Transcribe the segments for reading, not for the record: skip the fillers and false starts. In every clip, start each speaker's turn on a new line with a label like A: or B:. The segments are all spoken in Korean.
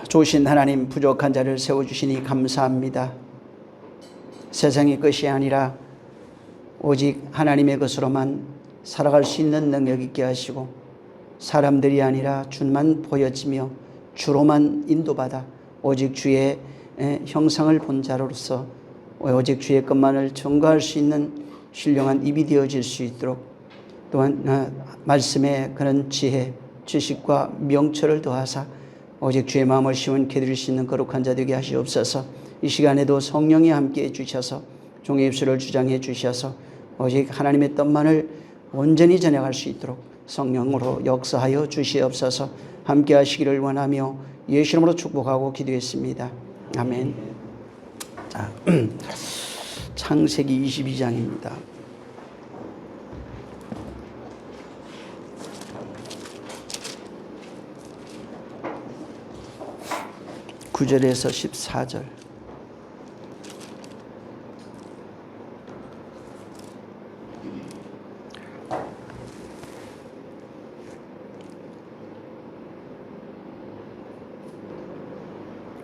A: 좋으신 하나님, 부족한 자를 세워주시니 감사합니다. 세상의 것이 아니라 오직 하나님의 것으로만 살아갈 수 있는 능력 있게 하시고, 사람들이 아니라 주만 보여지며 주로만 인도받아 오직 주의 형상을 본 자로서 오직 주의 것만을 전가할 수 있는 신령한 입이 되어질 수 있도록, 또한 말씀에 그런 지혜, 지식과 명철을 더하사 오직 주의 마음을 시원케 드릴 수 있는 거룩한 자 되게 하시옵소서. 이 시간에도 성령이 함께해 주셔서 종의 입술을 주장해 주셔서 오직 하나님의 뜻만을 온전히 전해갈 수 있도록 성령으로 역사하여 주시옵소서. 함께 하시기를 원하며 예수 이름으로 축복하고 기도했습니다. 아멘. 자, 창세기 22장입니다. (9절에서) 14절.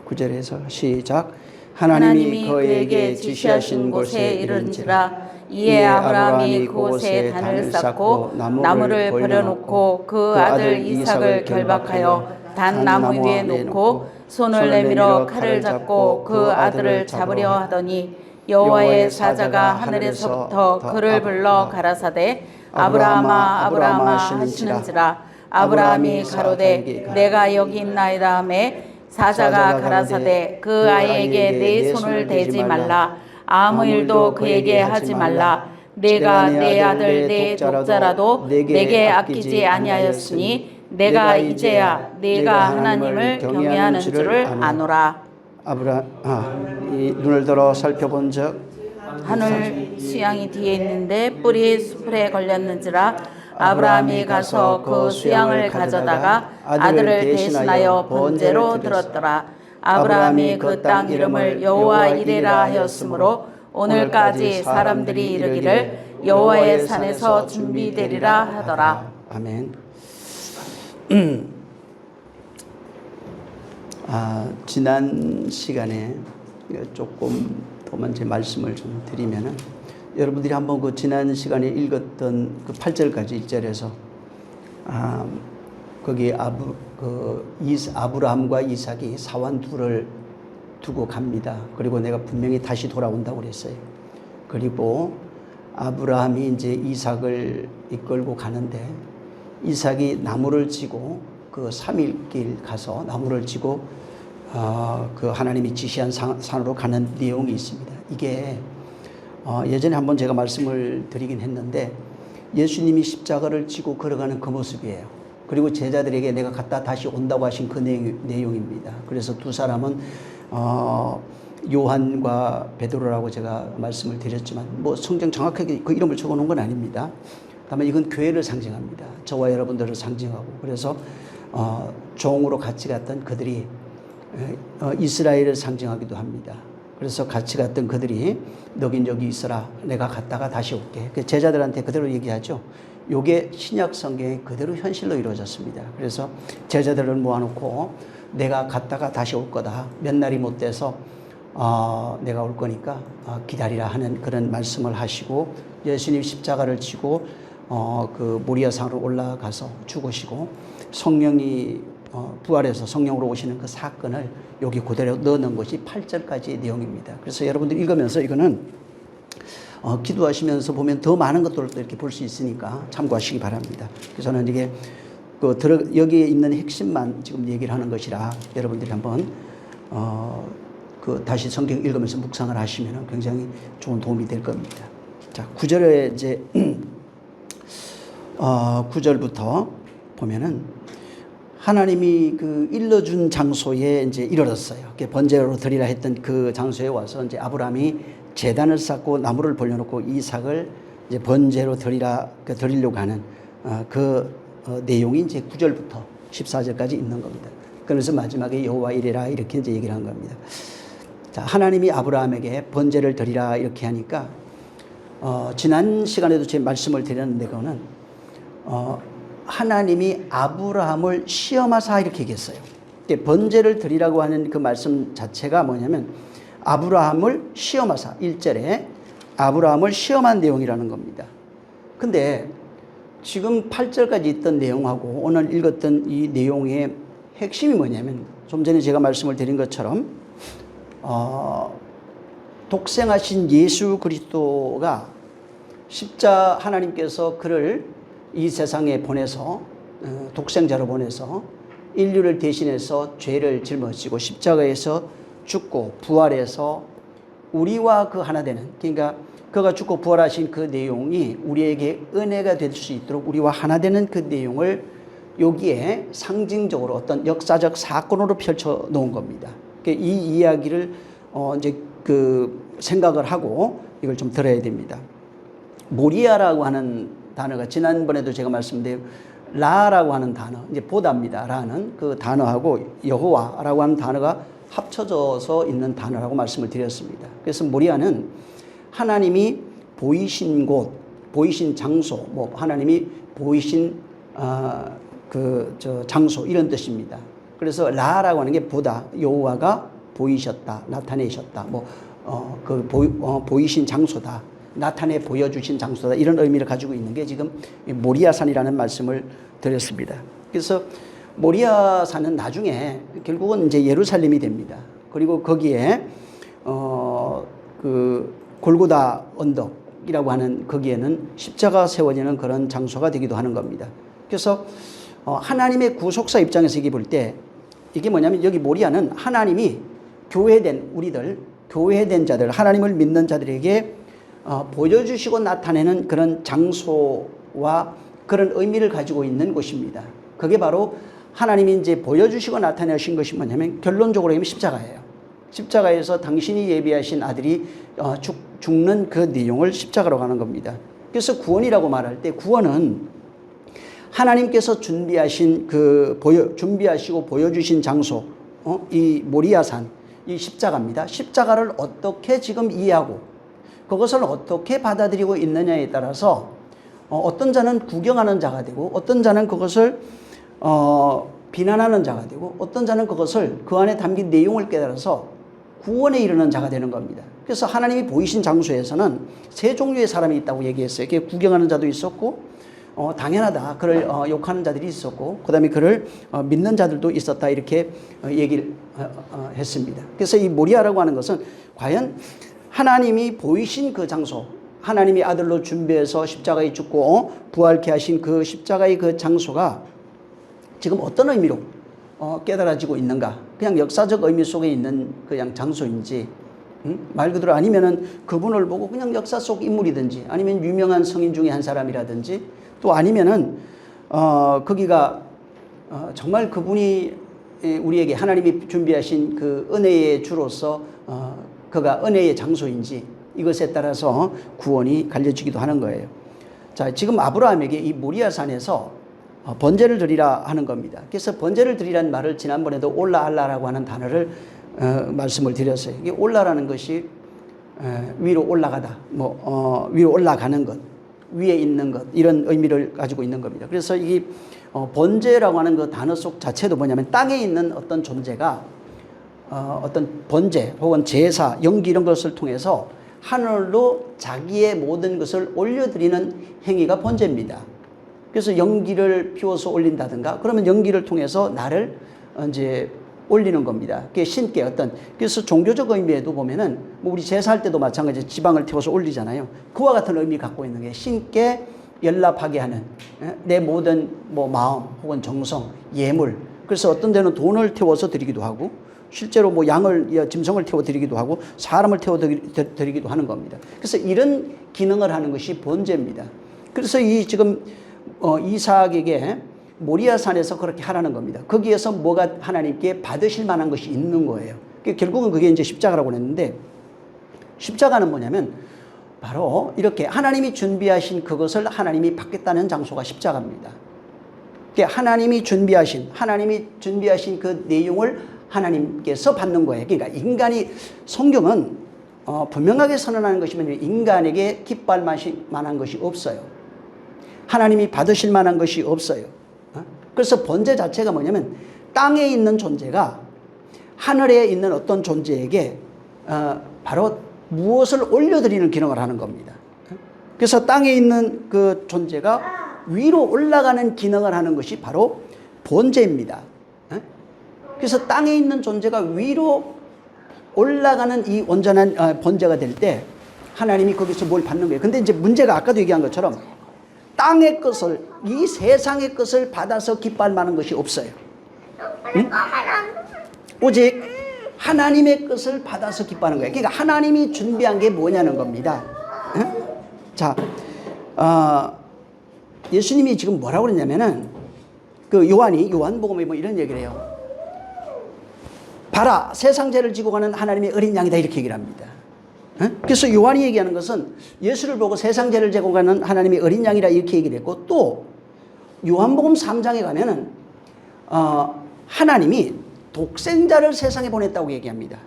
A: (9절에서) 시작. 하나님이 그에게 지시하신 곳에 이른지라. 이에 아브라함이 그곳에 단을 쌓고 나무를 버려놓고 그 아들 이삭을 결박하여 단 나무 위에 놓고 손을 내밀어 칼을 잡고 그 아들을 잡으려 하더니 여호와의 사자가 하늘에서부터 그를 불러 가라사대 아브라함아 아브라함아 하시는지라. 아브라함이 가로되 내가 여기 있나이다 하매 사자가 가라사대 그 아이에게 내 손을 대지 말라. 아무 일도 그에게 하지 말라. 내가 내 아들 내 독자라도 내게 아끼지 아니하였으니 내가 이제야 내가 하나님을 경외하는 줄을 아노라. 이 눈을 들어 살펴본 적
B: 하늘 수양이 뒤에 있는데 뿔이 수풀에 걸렸는지라. 아브라함이 가서 그 수양을 가져다가 아들을 대신하여 번제로 들었더라. 아브라함이 그 땅 이름을 여호와 이레라 하였으므로 오늘까지 사람들이 이르기를 여호와의 산에서 준비되리라 하더라.
A: 아멘. 지난 시간에 조금 더 먼저 말씀을 좀 드리면은, 여러분들이 한번 그 지난 시간에 읽었던 그 8절까지 1절에서 거기 아브라함과 이삭이 사환 둘을 두고 갑니다. 그리고 내가 분명히 다시 돌아온다고 그랬어요. 그리고 아브라함이 이제 이삭을 이끌고 가는데, 이삭이 나무를 지고 그 3일길 가서 나무를 지고 그 하나님이 지시한 산으로 가는 내용이 있습니다. 이게 예전에 한번 제가 말씀을 드리긴 했는데, 예수님이 십자가를 지고 걸어가는 그 모습이에요. 그리고 제자들에게 내가 갔다 다시 온다고 하신 그 내용입니다. 그래서 두 사람은 요한과 베드로라고 제가 말씀을 드렸지만, 뭐 성경 정확하게 그 이름을 적어놓은 건 아닙니다. 다만 이건 교회를 상징합니다. 저와 여러분들을 상징하고, 그래서 종으로 같이 갔던 그들이 이스라엘을 상징하기도 합니다. 그래서 같이 갔던 그들이 너긴 여기 있어라, 내가 갔다가 다시 올게. 제자들한테 그대로 얘기하죠. 요게 신약 성경에 그대로 현실로 이루어졌습니다. 그래서 제자들을 모아놓고 내가 갔다가 다시 올 거다, 몇 날이 못 돼서 내가 올 거니까 기다리라 하는 그런 말씀을 하시고, 예수님 십자가를 지고 그 모리아산으로 올라가서 죽으시고 성령이 부활해서 성령으로 오시는 그 사건을 여기 그대로 넣어놓은 것이 8절까지의 내용입니다. 그래서 여러분들 읽으면서 이거는 기도하시면서 보면 더 많은 것들을 이렇게 볼 수 있으니까 참고하시기 바랍니다. 그래서 저는 이게 여기에 있는 핵심만 지금 얘기를 하는 것이라, 여러분들이 한번 다시 성경 읽으면서 묵상을 하시면 굉장히 좋은 도움이 될 겁니다. 자, 9절에 이제 9절부터 보면은 하나님이 그 일러준 장소에 이제 이르렀어요. 번제로 드리라 했던 그 장소에 와서 이제 아브라함이 제단을 쌓고 나무를 벌려놓고 이삭을 이제 번제로 드리려고 하는 내용이 이제 9절부터 14절까지 있는 겁니다. 그래서 마지막에 여호와 이레라 이렇게 이제 얘기를 한 겁니다. 자, 하나님이 아브라함에게 번제를 드리라 이렇게 하니까 지난 시간에도 제 말씀을 드렸는데, 그거는 하나님이 아브라함을 시험하사 이렇게 얘기했어요. 번제를 드리라고 하는 그 말씀 자체가 뭐냐면 아브라함을 시험하사 1절에 아브라함을 시험한 내용이라는 겁니다. 근데 지금 8절까지 있던 내용하고 오늘 읽었던 이 내용의 핵심이 뭐냐면 좀 전에 제가 말씀을 드린 것처럼 독생하신 예수 그리스도가 하나님께서 그를 이 세상에 보내서 독생자로 보내서 인류를 대신해서 죄를 짊어지고 십자가에서 죽고 부활해서 우리와 그 하나 되는, 그러니까 그가 죽고 부활하신 그 내용이 우리에게 은혜가 될 수 있도록 우리와 하나 되는 그 내용을 여기에 상징적으로 어떤 역사적 사건으로 펼쳐 놓은 겁니다. 이 이야기를 이제 생각을 하고 이걸 좀 들어야 됩니다. 모리아라고 하는 단어가 지난번에도 제가 말씀드린 라라고 하는 단어, 이제 보다입니다. 라는 그 단어하고 여호와라고 하는 단어가 합쳐져서 있는 단어라고 말씀을 드렸습니다. 그래서 모리아는 하나님이 보이신 곳, 보이신 장소, 뭐 하나님이 보이신 장소 이런 뜻입니다. 그래서 라라고 하는 게 보다, 여호와가 보이셨다, 나타내셨다, 보이신 장소다, 나타내 보여주신 장소다, 이런 의미를 가지고 있는 게 지금 모리아산이라는 말씀을 드렸습니다. 그래서 모리아산은 나중에 결국은 이제 예루살렘이 됩니다. 그리고 거기에 골고다 언덕이라고 하는 거기에는 십자가 세워지는 그런 장소가 되기도 하는 겁니다. 그래서 하나님의 구속사 입장에서 이게 볼 때 이게 뭐냐면 여기 모리아는 하나님이 교회된 우리들, 교회된 자들, 하나님을 믿는 자들에게 보여주시고 나타내는 그런 장소와 그런 의미를 가지고 있는 곳입니다. 그게 바로 하나님이 이제 보여주시고 나타내신 것이 뭐냐면 결론적으로 하면 십자가예요. 십자가에서 당신이 예비하신 아들이 죽는 그 내용을 십자가로 가는 겁니다. 그래서 구원이라고 말할 때 구원은 하나님께서 준비하신 준비하시고 보여주신 장소, 이 모리아산, 이 십자가입니다. 십자가를 어떻게 지금 이해하고 그것을 어떻게 받아들이고 있느냐에 따라서 어떤 자는 구경하는 자가 되고 어떤 자는 그것을 비난하는 자가 되고 어떤 자는 그것을 그 안에 담긴 내용을 깨달아서 구원에 이르는 자가 되는 겁니다. 그래서 하나님이 보이신 장소에서는 세 종류의 사람이 있다고 얘기했어요. 그게 구경하는 자도 있었고 당연하다, 그를 욕하는 자들이 있었고 그 다음에 그를 믿는 자들도 있었다, 이렇게 얘기를 했습니다. 그래서 이 모리아라고 하는 것은 과연 하나님이 보이신 그 장소, 하나님이 아들로 준비해서 십자가에 죽고 부활케 하신 그 십자가의 그 장소가 지금 어떤 의미로 깨달아지고 있는가, 그냥 역사적 의미 속에 있는 그냥 장소인지, 말 그대로 아니면은 그분을 보고 그냥 역사 속 인물이든지 아니면 유명한 성인 중에 한 사람이라든지 또 아니면은 거기가 정말 그분이 우리에게 하나님이 준비하신 그 은혜의 주로서 그가 은혜의 장소인지, 이것에 따라서 구원이 갈려지기도 하는 거예요. 자, 지금 아브라함에게 이 모리아산에서 번제를 드리라 하는 겁니다. 그래서 번제를 드리라는 말을 지난번에도 올라알라라고 하는 단어를 말씀을 드렸어요. 이게 올라라는 것이 위로 올라가다, 위로 올라가는 것, 위에 있는 것, 이런 의미를 가지고 있는 겁니다. 그래서 이 번제라고 하는 그 단어 속 자체도 뭐냐면 땅에 있는 어떤 존재가 어떤 번제 혹은 제사, 연기 이런 것을 통해서 하늘로 자기의 모든 것을 올려드리는 행위가 번제입니다. 그래서 연기를 피워서 올린다든가 그러면 연기를 통해서 나를 이제 올리는 겁니다. 그게 신께 그래서 종교적 의미에도 보면은 우리 제사할 때도 마찬가지로 지방을 태워서 올리잖아요. 그와 같은 의미 갖고 있는 게 신께 연락하게 하는 내 모든 마음 혹은 정성, 예물. 그래서 어떤 데는 돈을 태워서 드리기도 하고 실제로 짐승을 태워 드리기도 하고 사람을 태워 드리기도 하는 겁니다. 그래서 이런 기능을 하는 것이 번제입니다. 그래서 지금 이삭에게 모리아산에서 그렇게 하라는 겁니다. 거기에서 뭐가 하나님께 받으실 만한 것이 있는 거예요. 결국은 그게 이제 십자가라고 했는데, 십자가는 뭐냐면 바로 이렇게 하나님이 준비하신 그것을 하나님이 받겠다는 장소가 십자가입니다. 하나님이 준비하신 그 내용을 하나님께서 받는 거예요. 그러니까 성경은 분명하게 선언하는 것이면 인간에게 기뻐할 만한 것이 없어요. 하나님이 받으실 만한 것이 없어요. 그래서 번제 자체가 뭐냐면 땅에 있는 존재가 하늘에 있는 어떤 존재에게 바로 무엇을 올려드리는 기능을 하는 겁니다. 그래서 땅에 있는 그 존재가 위로 올라가는 기능을 하는 것이 바로 번제입니다. 그래서 땅에 있는 존재가 위로 올라가는 이 온전한 번제가 될 때 하나님이 거기서 뭘 받는 거예요. 근데 이제 문제가 아까도 얘기한 것처럼 땅의 것을, 이 세상의 것을 받아서 기뻐할 만한 것이 없어요. 응? 오직 하나님의 것을 받아서 기뻐하는 거예요. 그러니까 하나님이 준비한 게 뭐냐는 겁니다. 응? 자, 예수님이 지금 뭐라고 그랬냐면은 그 요한복음에 뭐 이런 얘기를 해요. 봐라, 세상 죄를 지고 가는 하나님의 어린 양이다, 이렇게 얘기를 합니다. 그래서 요한이 얘기하는 것은 예수를 보고 세상 죄를 지고 가는 하나님의 어린 양이라 이렇게 얘기를 했고, 또 요한복음 3장에 가면은 하나님이 독생자를 세상에 보냈다고 얘기합니다.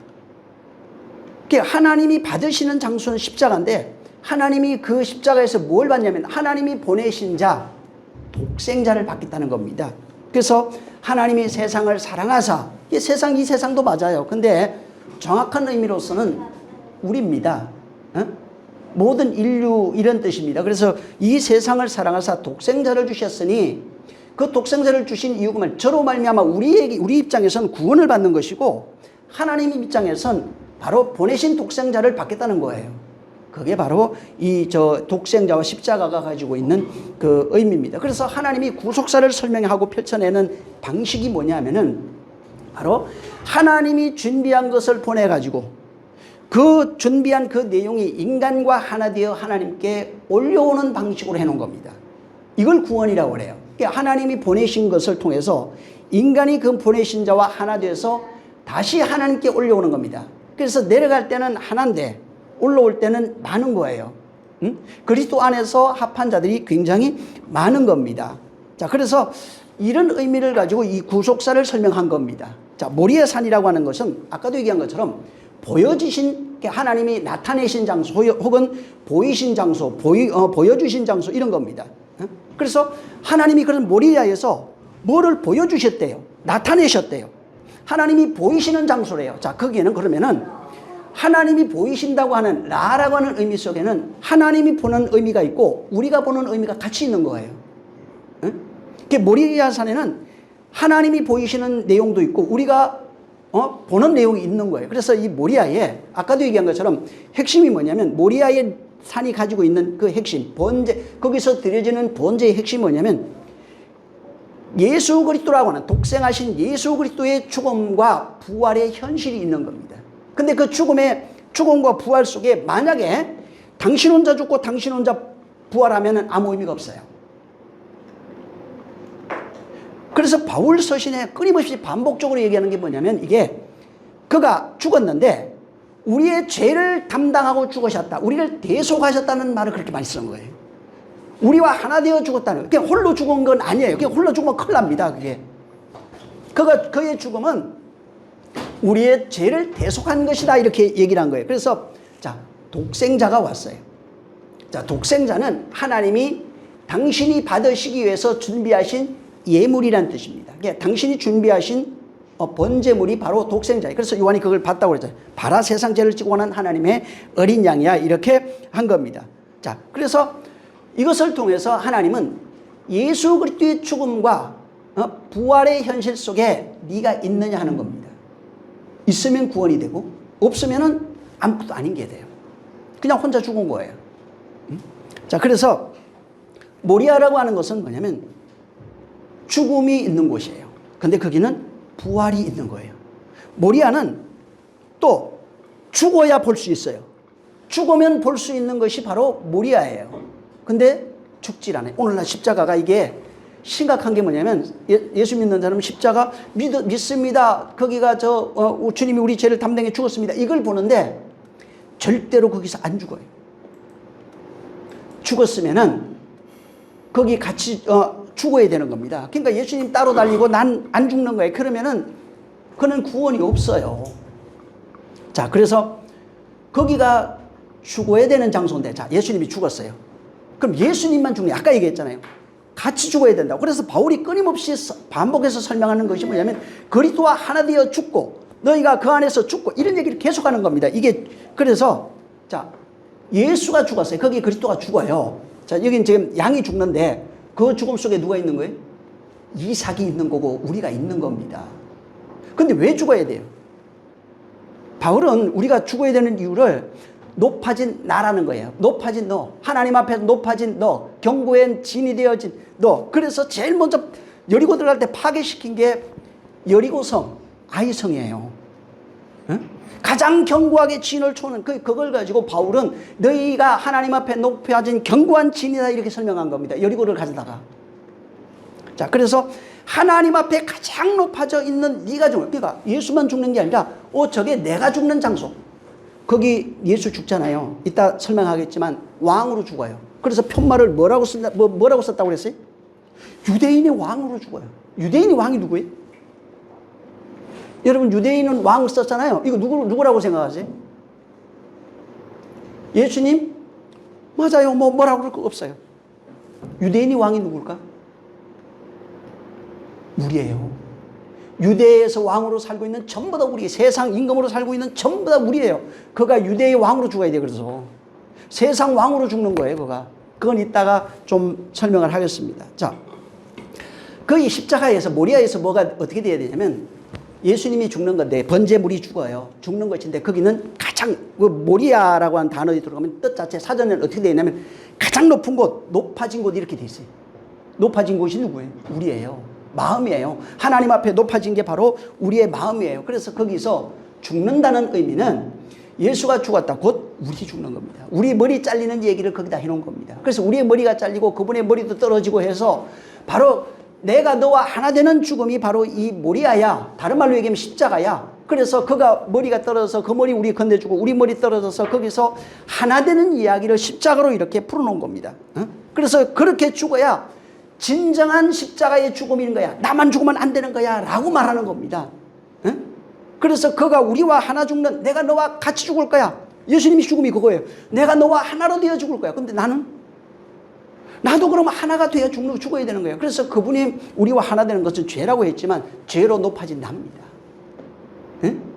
A: 그러니까 하나님이 받으시는 장소는 십자가인데 하나님이 그 십자가에서 뭘 받냐면 하나님이 보내신 자, 독생자를 받겠다는 겁니다. 그래서 하나님이 세상을 사랑하사, 이 세상도 맞아요. 근데 정확한 의미로서는 우리입니다. 모든 인류, 이런 뜻입니다. 그래서 이 세상을 사랑하사 독생자를 주셨으니 그 독생자를 주신 이유가 뭐냐, 저로 말미암아 우리 입장에서는 구원을 받는 것이고 하나님 입장에서는 바로 보내신 독생자를 받겠다는 거예요. 그게 바로 이 독생자와 십자가가 가지고 있는 그 의미입니다. 그래서 하나님이 구속사를 설명하고 펼쳐내는 방식이 뭐냐면은 바로 하나님이 준비한 것을 보내가지고 그 준비한 그 내용이 인간과 하나 되어 하나님께 올려오는 방식으로 해놓은 겁니다. 이걸 구원이라고 그래요. 그러니까 하나님이 보내신 것을 통해서 인간이 그 보내신 자와 하나 되어서 다시 하나님께 올려오는 겁니다. 그래서 내려갈 때는 하나인데 올라올 때는 많은 거예요. 그리스도 안에서 합한 자들이 굉장히 많은 겁니다. 자, 그래서 이런 의미를 가지고 이 구속사를 설명한 겁니다. 자, 모리아 산이라고 하는 것은 아까도 얘기한 것처럼 보여주신, 하나님이 나타내신 장소 혹은 보이신 장소, 보여주신 장소, 이런 겁니다. 그래서 하나님이 그런 모리아에서 뭐를 보여주셨대요. 나타내셨대요. 하나님이 보이시는 장소래요. 자, 거기에는 그러면은 하나님이 보이신다고 하는 라라고 하는 의미 속에는 하나님이 보는 의미가 있고 우리가 보는 의미가 같이 있는 거예요. 모리아 산에는 하나님이 보이시는 내용도 있고 우리가 보는 내용이 있는 거예요. 그래서 이 모리아에 아까도 얘기한 것처럼 핵심이 뭐냐면 모리아의 산이 가지고 있는 그 핵심, 번제, 거기서 드려지는 번제의 핵심이 뭐냐면 예수 그리스도라고 하는 독생하신 예수 그리스도의 죽음과 부활의 현실이 있는 겁니다. 근데 그 죽음과 부활 속에 만약에 당신 혼자 죽고 당신 혼자 부활하면 아무 의미가 없어요. 그래서 바울 서신에 끊임없이 반복적으로 얘기하는 게 뭐냐면 이게 그가 죽었는데 우리의 죄를 담당하고 죽으셨다, 우리를 대속하셨다는 말을 그렇게 많이 쓰는 거예요. 우리와 하나 되어 죽었다는, 그냥 홀로 죽은 건 아니에요. 그냥 홀로 죽으면 큰일 납니다. 그게 그의 죽음은 우리의 죄를 대속한 것이다, 이렇게 얘기를 한 거예요. 그래서 자, 독생자가 왔어요. 자, 독생자는 하나님이 당신이 받으시기 위해서 준비하신 예물이란 뜻입니다. 그러니까 당신이 준비하신 번제물이 바로 독생자예요. 그래서 요한이 그걸 봤다고 그랬잖아요. 봐라, 세상 죄를 지고 가는 하나님의 어린 양이야, 이렇게 한 겁니다. 자, 그래서 이것을 통해서 하나님은 예수 그리스도의 죽음과 부활의 현실 속에 네가 있느냐 하는 겁니다. 있으면 구원이 되고 없으면은 아무것도 아닌 게 돼요. 그냥 혼자 죽은 거예요. 자, 그래서 모리아라고 하는 것은 뭐냐면 죽음이 있는 곳이에요. 근데 거기는 부활이 있는 거예요. 모리아는 또 죽어야 볼 수 있어요. 죽으면 볼 수 있는 것이 바로 모리아예요. 근데 죽질 않아요. 오늘날 십자가가 이게 심각한 게 뭐냐면 예수 믿는 사람은 십자가 믿습니다. 거기가 주님이 우리 죄를 담당해 죽었습니다. 이걸 보는데 절대로 거기서 안 죽어요. 죽었으면은 거기 같이 죽어야 되는 겁니다. 그러니까 예수님 따로 달리고 난 안 죽는 거예요. 그러면은 그는 구원이 없어요. 자, 그래서 거기가 죽어야 되는 장소인데, 자, 예수님이 죽었어요. 그럼 예수님만 죽냐? 아까 얘기했잖아요. 같이 죽어야 된다고. 그래서 바울이 끊임없이 반복해서 설명하는 것이 뭐냐면 그리스도와 하나 되어 죽고 너희가 그 안에서 죽고 이런 얘기를 계속하는 겁니다. 이게 그래서 자 예수가 죽었어요. 거기 그리스도가 죽어요. 자 여긴 지금 양이 죽는데 그 죽음 속에 누가 있는 거예요? 이삭이 있는 거고 우리가 있는 겁니다. 근데 왜 죽어야 돼요? 바울은 우리가 죽어야 되는 이유를 높아진 나라는 거예요. 높아진 너, 하나님 앞에서 높아진 너, 경고엔 진이 되어진 너. 그래서 제일 먼저 여리고 들어갈 때 파괴시킨 게 여리고성, 아이성이에요. 응? 가장 견고하게 진을 초는 그걸 가지고 바울은 너희가 하나님 앞에 높아진 견고한 진이다 이렇게 설명한 겁니다. 여리고를 가져다가. 자, 그래서 하나님 앞에 가장 높아져 있는 네가 죽는, 그러니까 예수만 죽는 게 아니라 저게 내가 죽는 장소. 거기 예수 죽잖아요. 이따 설명하겠지만 왕으로 죽어요. 그래서 편말을 뭐라고 썼다고 그랬어요? 유대인의 왕으로 죽어요. 유대인의 왕이 누구예요? 여러분 유대인은 왕을 썼잖아요. 이거 누구라고 생각하세요? 예수님? 맞아요. 뭐라고 그럴 거 없어요. 유대인의 왕이 누굴까? 우리예요. 유대에서 왕으로 살고 있는 전부 다 우리, 세상 임금으로 살고 있는 전부 다 우리예요. 그가 유대의 왕으로 죽어야 돼. 그래서 세상 왕으로 죽는 거예요. 그건 이따가 좀 설명을 하겠습니다. 자, 그 십자가에서 모리아에서 뭐가 어떻게 돼야 되냐면 예수님이 죽는 건데 번제물이 죽어요. 죽는 것인데 거기는 가장 모리아라고 하는 단어에 들어가면 뜻 자체 사전에는 어떻게 되어 있냐면 가장 높은 곳, 높아진 곳 이렇게 돼 있어요. 높아진 곳이 누구예요? 우리예요. 마음이에요. 하나님 앞에 높아진 게 바로 우리의 마음이에요. 그래서 거기서 죽는다는 의미는 예수가 죽었다. 곧 우리 죽는 겁니다. 우리 머리 잘리는 얘기를 거기다 해놓은 겁니다. 그래서 우리의 머리가 잘리고 그분의 머리도 떨어지고 해서 바로 내가 너와 하나 되는 죽음이 바로 이 모리아야. 다른 말로 얘기하면 십자가야. 그래서 그가 머리가 떨어져서 그 머리 우리 건네주고 우리 머리 떨어져서 거기서 하나 되는 이야기를 십자가로 이렇게 풀어놓은 겁니다. 그래서 그렇게 죽어야 진정한 십자가의 죽음인 거야. 나만 죽으면 안 되는 거야 라고 말하는 겁니다. 그래서 그가 우리와 하나 죽는, 내가 너와 같이 죽을 거야. 예수님이 죽음이 그거예요. 내가 너와 하나로 되어 죽을 거야. 근데 나도 그러면 하나가 되어 죽어야 되는 거예요. 그래서 그분이 우리와 하나 되는 것은 죄라고 했지만 죄로 높아진 나입니다.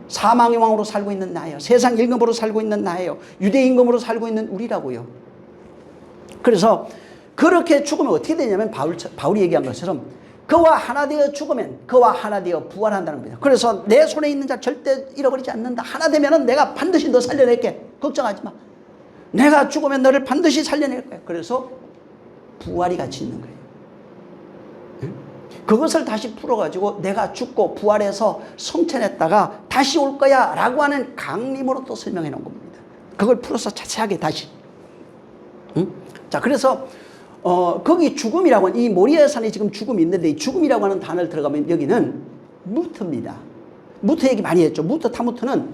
A: 사망의 왕으로 살고 있는 나예요. 세상 임금으로 살고 있는 나예요. 유대 임금으로 살고 있는 우리라고요. 그래서 그렇게 죽으면 어떻게 되냐면 바울이 얘기한 것처럼 그와 하나 되어 죽으면 그와 하나 되어 부활한다는 겁니다. 그래서 내 손에 있는 자 절대 잃어버리지 않는다. 하나 되면은 내가 반드시 너 살려낼게. 걱정하지 마. 내가 죽으면 너를 반드시 살려낼 거야. 그래서 부활이 같이 있는 거예요. 그것을 다시 풀어가지고 내가 죽고 부활해서 성천했다가 다시 올 거야 라고 하는 강림으로 또 설명해 놓은 겁니다. 그걸 풀어서 자세하게 다시. 자, 그래서 거기 죽음이라고 하는, 이 모리아 산에 지금 죽음이 있는데 이 죽음이라고 하는 단어를 들어가면 여기는 무트입니다. 무트 얘기 많이 했죠. 무트 타무트는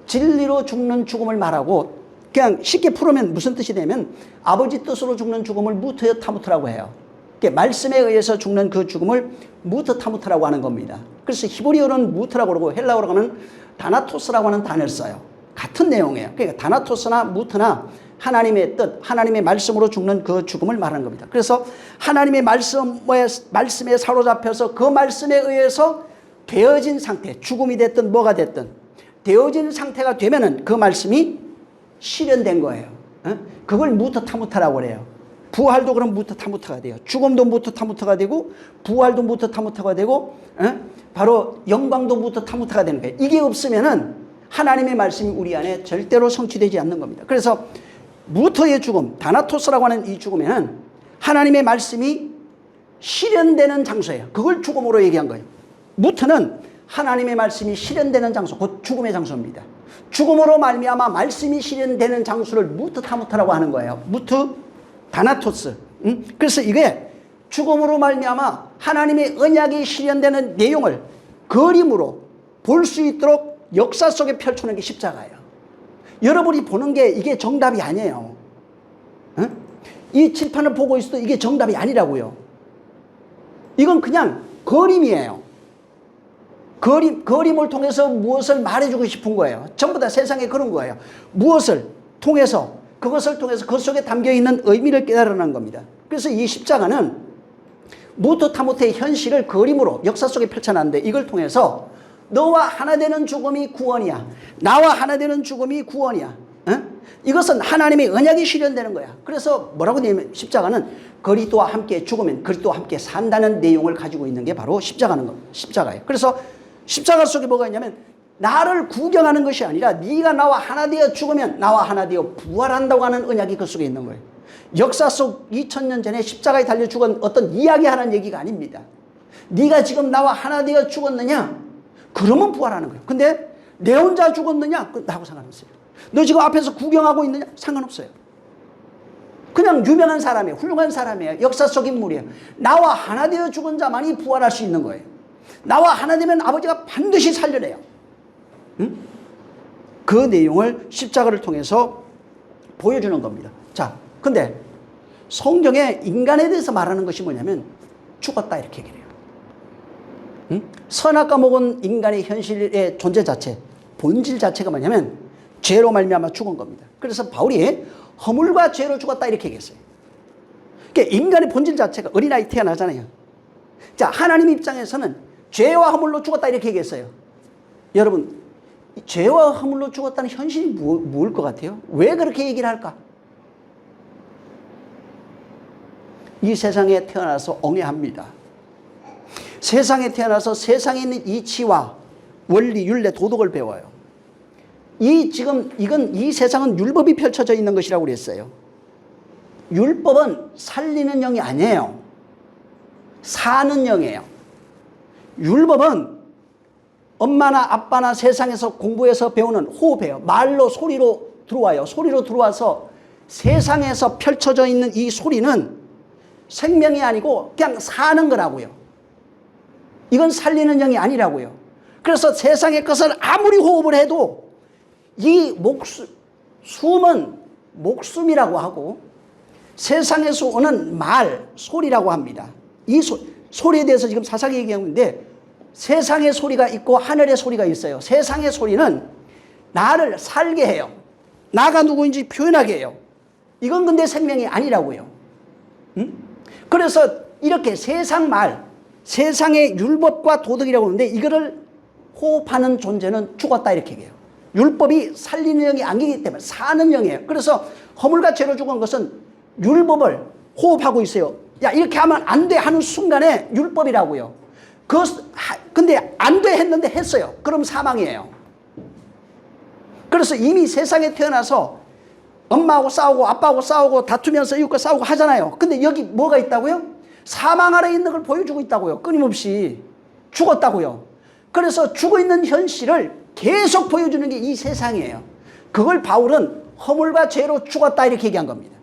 A: 진리로 죽는 죽음을 말하고 그냥 쉽게 풀으면 무슨 뜻이 되면 아버지 뜻으로 죽는 죽음을 무트 타무트라고 해요. 말씀에 의해서 죽는 그 죽음을 무트 타무트라고 하는 겁니다. 그래서 히브리어는 무트라고 그러고 헬라어로 가면 다나토스라고 하는 단어를 써요. 같은 내용이에요. 그러니까 다나토스나 무트나 하나님의 뜻, 하나님의 말씀으로 죽는 그 죽음을 말하는 겁니다. 그래서 하나님의 말씀에 사로잡혀서 그 말씀에 의해서 되어진 상태, 죽음이 됐든 뭐가 됐든 되어진 상태가 되면은 그 말씀이 실현된 거예요. 그걸 무터타무타라고 그래요. 부활도 그럼 무터타무타가 돼요. 죽음도 무터타무타가 되고 부활도 무터타무타가 되고 바로 영광도 무터타무타가 되는 거예요. 이게 없으면은 하나님의 말씀이 우리 안에 절대로 성취되지 않는 겁니다. 그래서 무터의 죽음, 다나토스라고 하는 이 죽음에는 하나님의 말씀이 실현되는 장소예요. 그걸 죽음으로 얘기한 거예요. 무터는 하나님의 말씀이 실현되는 장소, 곧 죽음의 장소입니다. 죽음으로 말미암아 말씀이 실현되는 장소를 무터타무타라고 하는 거예요. 무터, 다나토스. 그래서 이게 죽음으로 말미암아 하나님의 언약이 실현되는 내용을 그림으로 볼 수 있도록 역사 속에 펼쳐놓은 게 십자가예요. 여러분이 보는 게 이게 정답이 아니에요. 이 칠판을 보고 있어도 이게 정답이 아니라고요. 이건 그냥 그림이에요. 그림을 통해서 무엇을 말해주고 싶은 거예요. 전부 다 세상에 그런 거예요. 무엇을 통해서, 그것을 통해서 그 속에 담겨있는 의미를 깨달아낸 겁니다. 그래서 이 십자가는 무토타모테의 현실을 그림으로 역사 속에 펼쳐놨는데 이걸 통해서 너와 하나 되는 죽음이 구원이야. 나와 하나 되는 죽음이 구원이야. 이것은 하나님의 언약이 실현되는 거야. 그래서 뭐라고 되냐면 십자가는 그리스도와 함께 죽으면 그리스도와 함께 산다는 내용을 가지고 있는 게 바로 십자가예요. 그래서 십자가 속에 뭐가 있냐면 나를 구경하는 것이 아니라 네가 나와 하나 되어 죽으면 나와 하나 되어 부활한다고 하는 언약이 그 속에 있는 거예요. 역사 속 2000년 전에 십자가에 달려 죽은 어떤 이야기하는 얘기가 아닙니다. 네가 지금 나와 하나 되어 죽었느냐? 그러면 부활하는 거예요. 근데 내 혼자 죽었느냐? 나하고 상관없어요. 너 지금 앞에서 구경하고 있느냐? 상관없어요. 그냥 유명한 사람이에요. 훌륭한 사람이에요. 역사 속 인물이에요. 나와 하나 되어 죽은 자만이 부활할 수 있는 거예요. 나와 하나 되면 아버지가 반드시 살려내요. 응? 그 내용을 십자가를 통해서 보여주는 겁니다. 자, 근데 성경에 인간에 대해서 말하는 것이 뭐냐면 죽었다 이렇게 얘기해요. 응? 선악과 목은 인간의 현실의 존재 자체, 본질 자체가 뭐냐면 죄로 말미암아 죽은 겁니다. 그래서 바울이 허물과 죄로 죽었다 이렇게 얘기했어요. 그러니까 인간의 본질 자체가 어린아이 태어나잖아요. 자, 하나님 입장에서는 죄와 허물로 죽었다 이렇게 얘기했어요. 여러분, 죄와 허물로 죽었다는 현실이 뭘 것 같아요? 왜 그렇게 얘기를 할까? 이 세상에 태어나서 엉애합니다. 세상에 태어나서 세상에 있는 이치와 원리, 윤례, 도덕을 배워요. 이 세상은 율법이 펼쳐져 있는 것이라고 그랬어요. 율법은 살리는 영이 아니에요. 사는 영이에요. 율법은 엄마나 아빠나 세상에서 공부해서 배우는 호흡이에요. 말로 소리로 들어와요. 소리로 들어와서 세상에서 펼쳐져 있는 이 소리는 생명이 아니고 그냥 사는 거라고요. 이건 살리는 영이 아니라고요. 그래서 세상의 것을 아무리 호흡을 해도 이 숨은 목숨이라고 하고 세상에서 오는 말, 소리라고 합니다. 이 소리에 대해서 지금 자세하게 얘기하는데 세상의 소리가 있고 하늘의 소리가 있어요. 세상의 소리는 나를 살게 해요. 나가 누구인지 표현하게 해요. 이건 근데 생명이 아니라고요. 응? 그래서 이렇게 세상 말, 세상의 율법과 도덕이라고 하는데 이거를 호흡하는 존재는 죽었다 이렇게 얘기해요. 율법이 살리는 영이 아니기 때문에 사는 영이에요. 그래서 허물과 죄로 죽은 것은 율법을 호흡하고 있어요. 야, 이렇게 하면 안 돼 하는 순간에 율법이라고요. 근데 안 돼 했는데 했어요. 그럼 사망이에요. 그래서 이미 세상에 태어나서 엄마하고 싸우고 아빠하고 싸우고 다투면서 이웃과 싸우고 하잖아요. 근데 여기 뭐가 있다고요? 사망 아래에 있는 걸 보여주고 있다고요. 끊임없이 죽었다고요. 그래서 죽어있는 현실을 계속 보여주는 게 이 세상이에요. 그걸 바울은 허물과 죄로 죽었다 이렇게 얘기한 겁니다.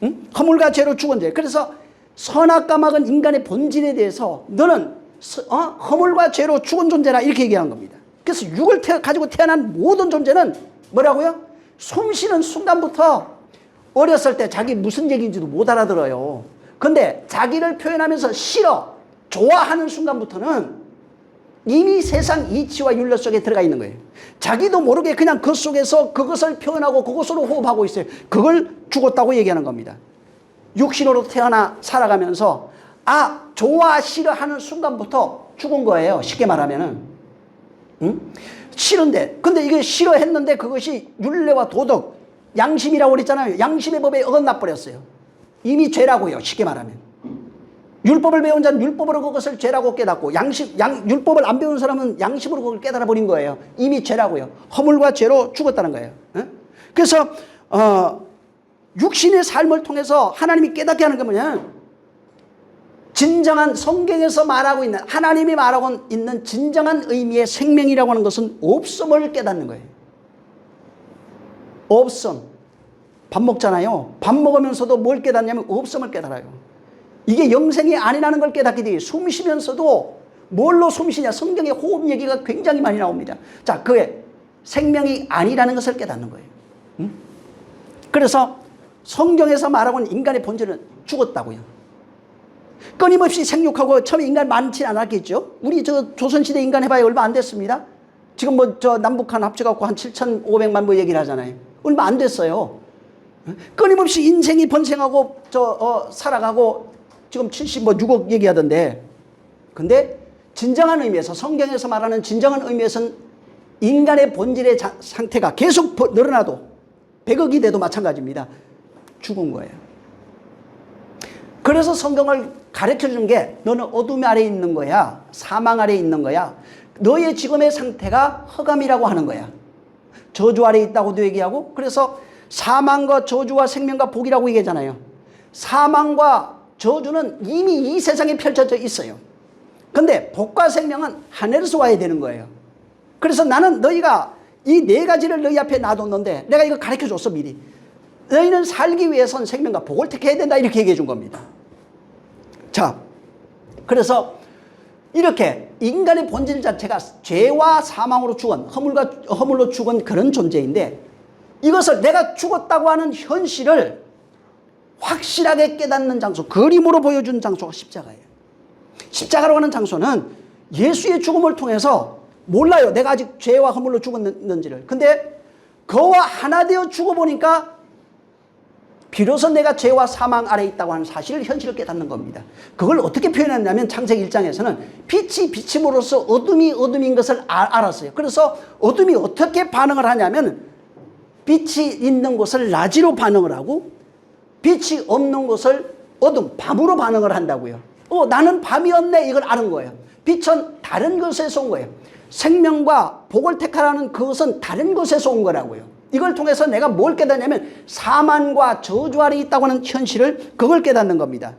A: 응? 허물과 죄로 죽은 죄. 그래서 선악과 막은 인간의 본질에 대해서 너는 허물과 죄로 죽은 존재라 이렇게 얘기한 겁니다. 그래서 육을 가지고 태어난 모든 존재는 뭐라고요? 숨 쉬는 순간부터 어렸을 때 자기 무슨 얘기인지도 못 알아들어요. 근데 자기를 표현하면서 싫어, 좋아하는 순간부터는 이미 세상 이치와 윤리 속에 들어가 있는 거예요. 자기도 모르게 그냥 그 속에서 그것을 표현하고 그것으로 호흡하고 있어요. 그걸 죽었다고 얘기하는 겁니다. 육신으로 태어나 살아가면서 좋아 싫어하는 순간부터 죽은 거예요. 쉽게 말하면은. 응? 싫은데 근데 이게 싫어했는데 그것이 윤례와 도덕, 양심이라고 그랬잖아요. 양심의 법에 어긋나 버렸어요. 이미 죄라고요. 쉽게 말하면. 율법을 배운 자는 율법으로 그것을 죄라고 깨닫고 율법을 안 배운 사람은 양심으로 그걸 깨달아 버린 거예요. 이미 죄라고요. 허물과 죄로 죽었다는 거예요. 그래서 육신의 삶을 통해서 하나님이 깨닫게 하는 게 뭐냐면 진정한 성경에서 말하고 있는 하나님이 말하고 있는 진정한 의미의 생명이라고 하는 것은 없음을 깨닫는 거예요. 없음. 밥 먹잖아요. 밥 먹으면서도 뭘 깨닫냐면 없음을 깨달아요. 이게 영생이 아니라는 걸 깨닫게 돼요. 숨 쉬면서도 뭘로 숨 쉬냐. 성경의 호흡 얘기가 굉장히 많이 나옵니다. 자, 그게 생명이 아니라는 것을 깨닫는 거예요. 응? 그래서 성경에서 말하고 있는 인간의 본질은 죽었다고요. 끊임없이 생육하고 처음에 인간 많지 않았겠죠. 우리 조선시대 인간 해봐야 얼마 안 됐습니다. 지금 남북한 합쳐갖고 한 7,500만 뭐 얘기를 하잖아요. 얼마 안 됐어요. 끊임없이 인생이 번생하고 살아가고 지금 76억 얘기하던데, 근데 진정한 의미에서, 성경에서 말하는 진정한 의미에서는 인간의 본질의 상태가 계속 늘어나도 100억이 돼도 마찬가지입니다. 죽은 거예요. 그래서 성경을 가르쳐주는 게 너는 어둠 아래에 있는 거야. 사망 아래에 있는 거야. 너의 지금의 상태가 흑암이라고 하는 거야. 저주 아래에 있다고도 얘기하고, 그래서 사망과 저주와 생명과 복이라고 얘기하잖아요. 사망과 저주는 이미 이 세상에 펼쳐져 있어요. 근데 복과 생명은 하늘에서 와야 되는 거예요. 그래서 나는 너희가 이 네 가지를 너희 앞에 놔뒀는데 내가 이거 가르쳐줬어 미리. 너희는 살기 위해선 생명과 복을 택해야 된다 이렇게 얘기해 준 겁니다. 자, 그래서 이렇게 인간의 본질 자체가 죄와 사망으로 죽은, 허물로 죽은 그런 존재인데, 이것을 내가 죽었다고 하는 현실을 확실하게 깨닫는 장소, 그림으로 보여준 장소가 십자가예요. 십자가라고 하는 장소는 예수의 죽음을 통해서 몰라요. 내가 아직 죄와 허물로 죽었는지를. 근데 그와 하나 되어 죽어보니까 비로소 내가 죄와 사망 아래에 있다고 하는 사실을, 현실을 깨닫는 겁니다. 그걸 어떻게 표현했냐면 창세기 1장에서는 빛이 비침으로써 어둠이 어둠인 것을 알았어요. 그래서 어둠이 어떻게 반응을 하냐면 빛이 있는 곳을 낮이로 반응을 하고 빛이 없는 곳을 어둠, 밤으로 반응을 한다고요. 나는 밤이었네 이걸 아는 거예요. 빛은 다른 것에서 온 거예요. 생명과 복을 택하라는 그것은 다른 것에서 온 거라고요. 이걸 통해서 내가 뭘 깨닫냐면 사망과 저주 아래에 있다고 하는 현실을, 그걸 깨닫는 겁니다.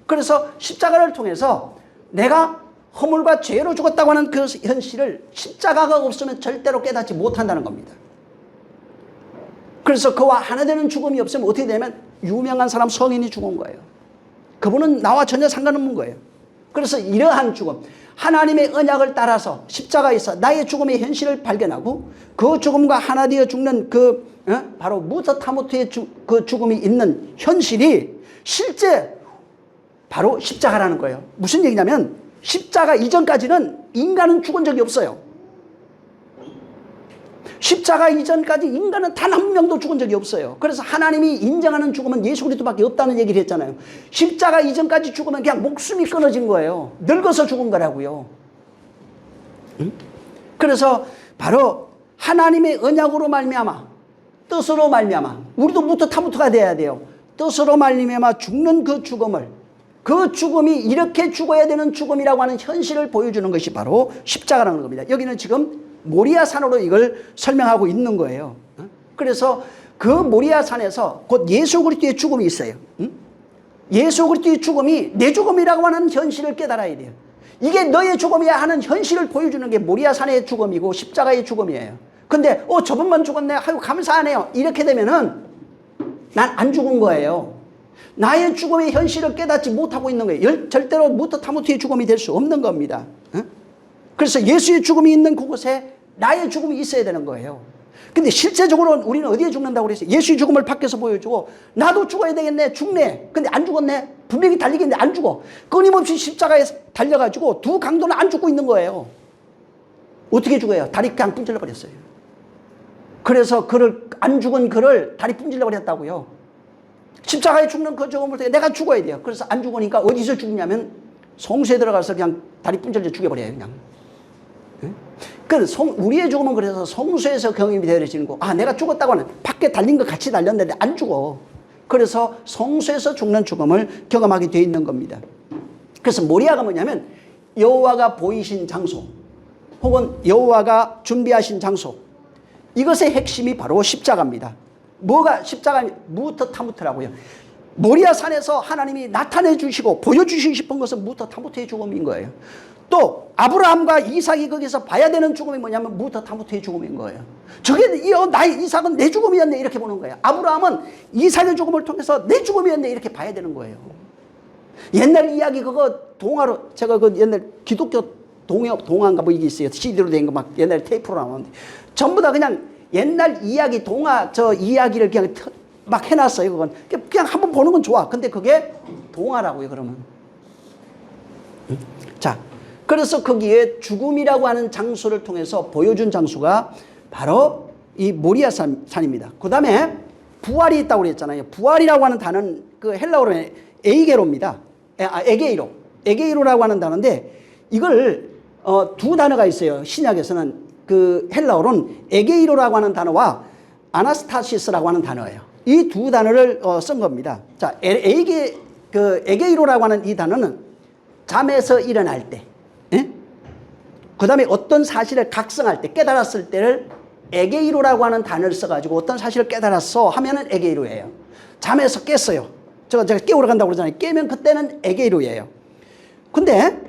A: 그래서 십자가를 통해서 내가 허물과 죄로 죽었다고 하는 그 현실을 십자가가 없으면 절대로 깨닫지 못한다는 겁니다. 그래서 그와 하나 되는 죽음이 없으면 어떻게 되냐면 유명한 사람 성인이 죽은 거예요. 그분은 나와 전혀 상관없는 거예요. 그래서 이러한 죽음, 하나님의 언약을 따라서 십자가에서 나의 죽음의 현실을 발견하고 그 죽음과 하나 되어 죽는 바로 무터타모트의 그 죽음이 있는 현실이 실제 바로 십자가라는 거예요. 무슨 얘기냐면 십자가 이전까지는 인간은 죽은 적이 없어요. 십자가 이전까지 인간은 단 한 명도 죽은 적이 없어요. 그래서 하나님이 인정하는 죽음은 예수 그리스도밖에 없다는 얘기를 했잖아요. 십자가 이전까지 죽으면 그냥 목숨이 끊어진 거예요. 늙어서 죽은 거라고요. 그래서 바로 하나님의 언약으로 말미암아, 뜻으로 말미암아, 우리도 무터타무터가 돼야 돼요. 뜻으로 말미암아 죽는 그 죽음을, 그 죽음이 이렇게 죽어야 되는 죽음이라고 하는 현실을 보여주는 것이 바로 십자가라는 겁니다. 여기는 지금 모리아 산으로 이걸 설명하고 있는 거예요. 그래서 그 모리아 산에서 곧 예수 그리스도의 죽음이 있어요. 예수 그리스도의 죽음이 내 죽음이라고 하는 현실을 깨달아야 돼요. 이게 너의 죽음이야 하는 현실을 보여주는 게 모리아 산의 죽음이고 십자가의 죽음이에요. 근데 저분만 죽었네, 아유 감사하네요, 이렇게 되면은 난 안 죽은 거예요. 나의 죽음의 현실을 깨닫지 못하고 있는 거예요. 절대로 무터타무트의 죽음이 될 수 없는 겁니다. 그래서 예수의 죽음이 있는 그곳에 나의 죽음이 있어야 되는 거예요. 근데 실제적으로 우리는 어디에 죽는다고 그랬어요? 예수의 죽음을 밖에서 보여주고 나도 죽어야 되겠네, 죽네. 근데 안 죽었네. 분명히 달리겠는데 안 죽어. 끊임없이 십자가에 달려가지고 두 강도는 안 죽고 있는 거예요. 어떻게 죽어요? 다리 그냥 분질러 버렸어요. 그래서 안 죽은 그를 다리 분질러 버렸다고요. 십자가에 죽는 그 죽음을 통해 내가 죽어야 돼요. 그래서 안 죽으니까 어디서 죽냐면 성소에 들어가서 그냥 다리 분질러 죽여버려요. 그냥. 우리의 죽음은 그래서 성소에서 경험이 되어지는 거. 내가 죽었다고 하는, 밖에 달린 거 같이 달렸는데 안 죽어. 그래서 성소에서 죽는 죽음을 경험하게 되어 있는 겁니다. 그래서 모리아가 뭐냐면 여호와가 보이신 장소, 혹은 여호와가 준비하신 장소, 이것의 핵심이 바로 십자가입니다. 뭐가 십자가? 무터타무트라고요. 모리아 산에서 하나님이 나타내 주시고 보여주시고 싶은 것은 무터타무트의 죽음인 거예요. 또 아브라함과 이삭이 거기서 봐야 되는 죽음이 뭐냐면 무터타무트의 죽음인 거예요. 저게 나의 이삭은 내 죽음이었네 이렇게 보는 거예요. 아브라함은 이삭의 죽음을 통해서 내 죽음이었네 이렇게 봐야 되는 거예요. 옛날 이야기 그거 동화로, 제가 그 옛날 기독교 동화인가 뭐 이게 있어요. CD로 된 거 막 옛날 테이프로 나오는데 전부 다 그냥 옛날 이야기, 동화 저 이야기를 그냥 막 해놨어요. 그건 그냥 한번 보는 건 좋아. 근데 그게 동화라고요. 그러면 자, 그래서 거기에 죽음이라고 하는 장소를 통해서 보여준 장소가 바로 이 모리아 산입니다. 그 다음에 부활이 있다고 그랬잖아요. 부활이라고 하는 단어는 그 헬라어로 에이게로입니다. 에게이로라고 하는 단어인데 이걸 두 단어가 있어요. 신약에서는 그 헬라어로는 에게이로라고 하는 단어와 아나스타시스라고 하는 단어예요. 이 두 단어를 쓴 겁니다. 자, 에게이로라고 하는 이 단어는 잠에서 일어날 때, 그 다음에 어떤 사실을 각성할 때, 깨달았을 때를 에게이로라고 하는 단어를 써가지고 어떤 사실을 깨달았어 하면은 에게이로예요. 잠에서 깼어요. 제가 깨우러 간다고 그러잖아요. 깨면 그때는 에게이로예요. 근데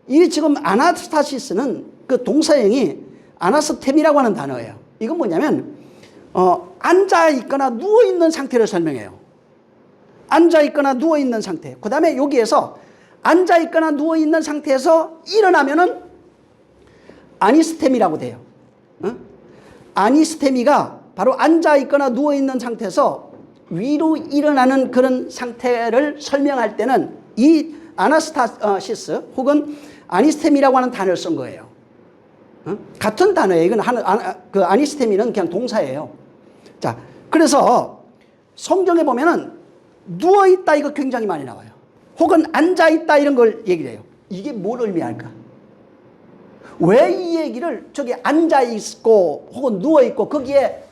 A: 이 지금 아나스타시스는 그 동사형이 아나스템이라고 하는 단어예요. 이건 뭐냐면 앉아있거나 누워있는 상태를 설명해요. 앉아있거나 누워있는 상태. 그 다음에 여기에서 앉아있거나 누워있는 상태에서 일어나면은 아니스테미라고 돼요. 아니스테미가 바로 앉아있거나 누워있는 상태에서 위로 일어나는 그런 상태를 설명할 때는 이 아나스타시스 혹은 아니스테미라고 하는 단어를 쓴 거예요. 같은 단어예요. 이건 그 아니스테미는 그냥 동사예요. 자, 그래서 성경에 보면은 누워있다 이거 굉장히 많이 나와요. 혹은 앉아있다 이런 걸 얘기를 해요. 이게 뭘 의미할까? 왜 이 얘기를 저기 앉아있고 혹은 누워있고 거기에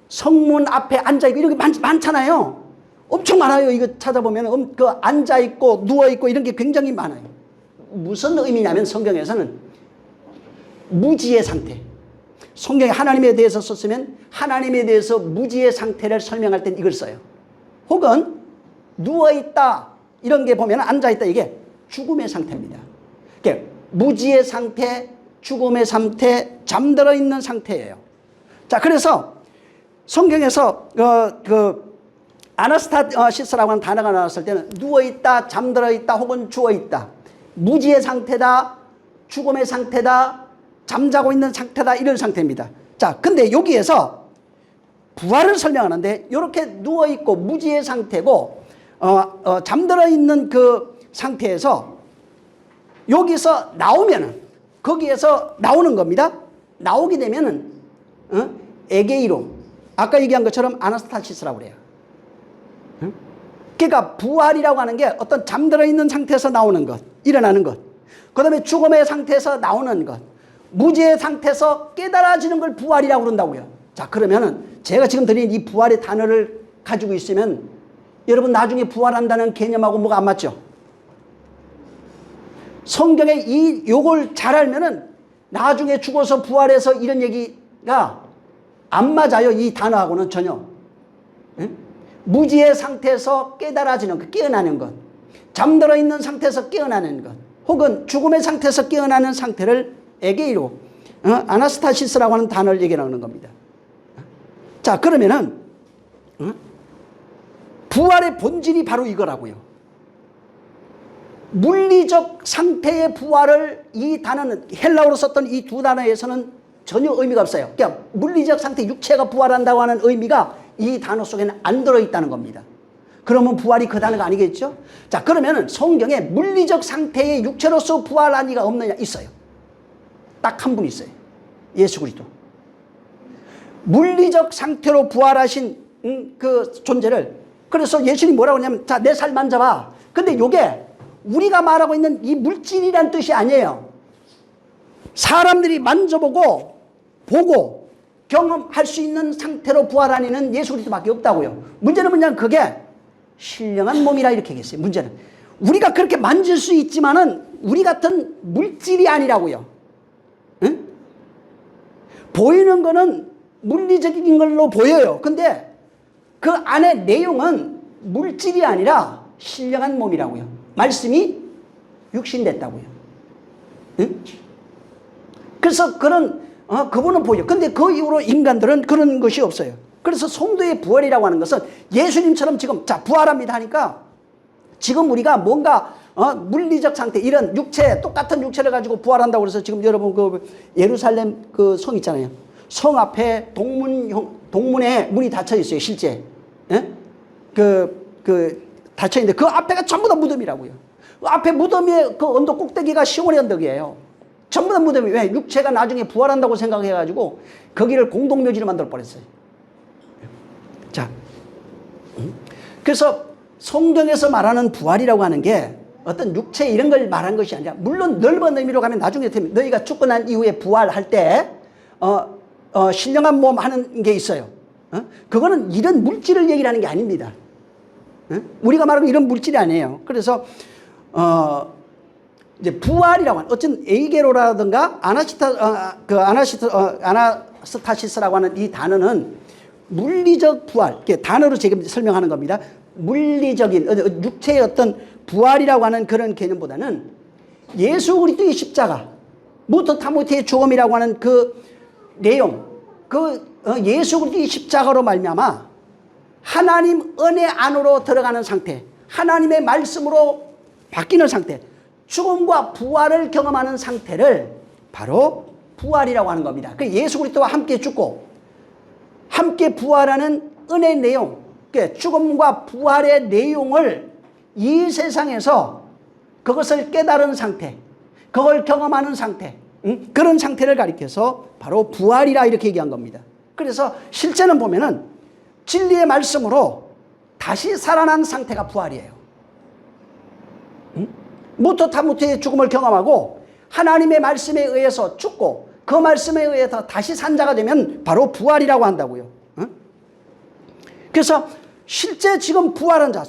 A: 성문 앞에 앉아있고 이런 게 많잖아요. 엄청 많아요. 이거 찾아보면 그 앉아있고 누워있고 이런 게 굉장히 많아요. 무슨 의미냐면 성경에서는 무지의 상태. 성경에 하나님에 대해서 썼으면 하나님에 대해서 무지의 상태를 설명할 땐 이걸 써요. 혹은 누워있다 이런 게 보면 앉아있다 이게 죽음의 상태입니다. 그러니까 무지의 상태, 죽음의 상태, 잠들어 있는 상태예요. 자, 그래서 성경에서 아나스타시스라고 하는 단어가 나왔을 때는 누워있다, 잠들어 있다 혹은 죽어있다. 무지의 상태다, 죽음의 상태다, 잠자고 있는 상태다 이런 상태입니다. 자, 근데 여기에서 부활을 설명하는데 이렇게 누워있고 무지의 상태고 잠들어 있는 그 상태에서 여기서 나오면은 거기에서 나오는 겁니다. 나오게 되면은 에게이로 아까 얘기한 것처럼 아나스타시스라고 그래요. 그러니까 부활이라고 하는 게 어떤 잠들어 있는 상태에서 나오는 것, 일어나는 것. 그 다음에 죽음의 상태에서 나오는 것. 무지의 상태에서 깨달아지는 걸 부활이라고 그런다고요. 자, 그러면은 제가 지금 드린 이 부활의 단어를 가지고 있으면 여러분 나중에 부활한다는 개념하고 뭐가 안 맞죠? 성경에 요걸 잘 알면은 나중에 죽어서 부활해서 이런 얘기가 안 맞아요. 이 단어하고는 전혀. 무지의 상태에서 깨달아지는 것, 깨어나는 것. 잠들어 있는 상태에서 깨어나는 것. 혹은 죽음의 상태에서 깨어나는 상태를 에게이로, 아나스타시스라고 하는 단어를 얘기하는 겁니다. 자, 그러면은, 부활의 본질이 바로 이거라고요. 물리적 상태의 부활을 이 단어는, 헬라어로 썼던 이 두 단어에서는 전혀 의미가 없어요. 그러니까 물리적 상태, 육체가 부활한다고 하는 의미가 이 단어 속에는 안 들어있다는 겁니다. 그러면 부활이 그 단어가 아니겠죠? 자, 그러면은 성경에 물리적 상태의 육체로서 부활한 이가 없느냐? 있어요. 딱 한 분 있어요. 예수 그리스도. 물리적 상태로 부활하신 그 존재를, 그래서 예수님이 뭐라고 하냐면, 자, 내 살 만져봐. 근데 요게 우리가 말하고 있는 이 물질이란 뜻이 아니에요. 사람들이 만져보고 보고 경험할 수 있는 상태로 부활한 이는 예수 그리스도밖에 없다고요. 문제는 뭐냐면 그게 신령한 몸이라 이렇게 얘기했어요. 문제는 우리가 그렇게 만질 수 있지만은 우리 같은 물질이 아니라고요. 응? 보이는 거는 물리적인 걸로 보여요. 근데 그 안에 내용은 물질이 아니라 신령한 몸이라고요. 말씀이 육신됐다고요. 응? 그래서 그분은 보여. 근데 그 이후로 인간들은 그런 것이 없어요. 그래서 성도의 부활이라고 하는 것은 예수님처럼 지금 자 부활합니다 하니까 지금 우리가 뭔가 물리적 상태 이런 육체 똑같은 육체를 가지고 부활한다고 그래서 지금 여러분 그 예루살렘 그 성 있잖아요. 성 앞에 동문에 문이 닫혀 있어요. 실제 닫혀 있는데 그 앞에가 전부 다 무덤이라고요. 그 앞에 무덤의 그 언덕 꼭대기가 시온의 언덕이에요. 전부 다 무덤이 왜 육체가 나중에 부활한다고 생각해가지고 거기를 공동묘지로 만들어 버렸어요. 자, 그래서 성경에서 말하는 부활이라고 하는 게 어떤 육체 이런 걸 말한 것이 아니라, 물론 넓은 의미로 가면 나중에 너희가 죽고 난 이후에 부활할 때 신령한 몸 하는 게 있어요. 그거는 이런 물질을 얘기를 하는 게 아닙니다. 우리가 말하는 이런 물질이 아니에요. 그래서 이제 부활이라고 하는, 어쨌든 에이게로라든가 아나스타시스라고 하는 이 단어는 물리적 부활, 단어로 지금 설명하는 겁니다. 물리적인 육체의 어떤 부활이라고 하는 그런 개념보다는 예수 그리스도의 십자가, 무토 타모테의 죽음이라고 하는 그 내용, 예수 그리스도의 십자가로 말미암아 하나님 은혜 안으로 들어가는 상태, 하나님의 말씀으로 바뀌는 상태, 죽음과 부활을 경험하는 상태를 바로 부활이라고 하는 겁니다. 그 예수 그리스도와 함께 죽고 함께 부활하는 은혜의 내용, 죽음과 부활의 내용을 이 세상에서 그것을 깨달은 상태, 그걸 경험하는 상태, 그런 상태를 가리켜서 바로 부활이라 이렇게 얘기한 겁니다. 그래서 실제는 보면은 진리의 말씀으로 다시 살아난 상태가 부활이에요. 무토타무토의 죽음을 경험하고 하나님의 말씀에 의해서 죽고 그 말씀에 의해서 다시 산 자가 되면 바로 부활이라고 한다고요. 그래서 실제 지금 부활한 자,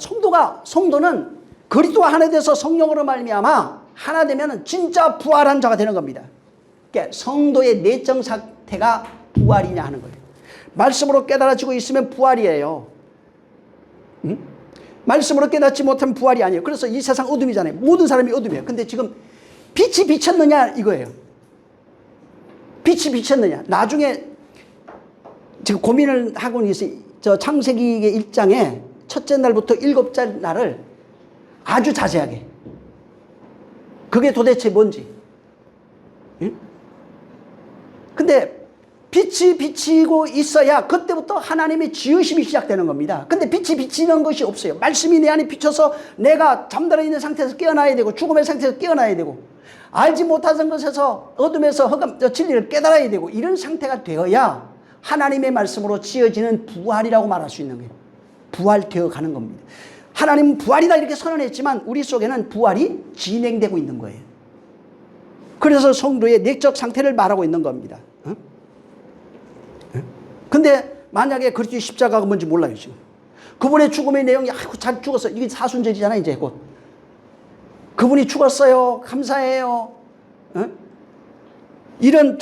A: 성도는 그리스도와 하나 돼서 성령으로 말미암아 하나 되면 진짜 부활한 자가 되는 겁니다. 그러니까 성도의 내적 상태가 부활이냐 하는 거예요. 말씀으로 깨달아지고 있으면 부활이에요. 말씀으로 깨닫지 못하면 부활이 아니에요. 그래서 이 세상 어둠이잖아요. 모든 사람이 어둠이에요. 근데 지금 빛이 비쳤느냐 이거예요. 빛이 비쳤느냐. 나중에 지금 고민을 하고 있어요. 저 창세기 1장에 첫째 날부터 7째 날을 아주 자세하게, 그게 도대체 뭔지. 근데 빛이 비치고 있어야 그때부터 하나님의 지으심이 시작되는 겁니다. 근데 빛이 비치는 것이 없어요. 말씀이 내 안에 비쳐서 내가 잠들어 있는 상태에서 깨어나야 되고 죽음의 상태에서 깨어나야 되고 알지 못하던 것에서 어둠에서 진리를 깨달아야 되고 이런 상태가 되어야 하나님의 말씀으로 지어지는 부활이라고 말할 수 있는 거예요. 부활되어 가는 겁니다. 하나님은 부활이다 이렇게 선언했지만 우리 속에는 부활이 진행되고 있는 거예요. 그래서 성도의 내적 상태를 말하고 있는 겁니다. 근데 만약에 그리스도의 십자가가 뭔지 몰라요 지금. 그분의 죽음의 내용이 아이고 잘 죽었어요. 이게 사순절이잖아요 이제 곧. 그분이 죽었어요. 감사해요. 이런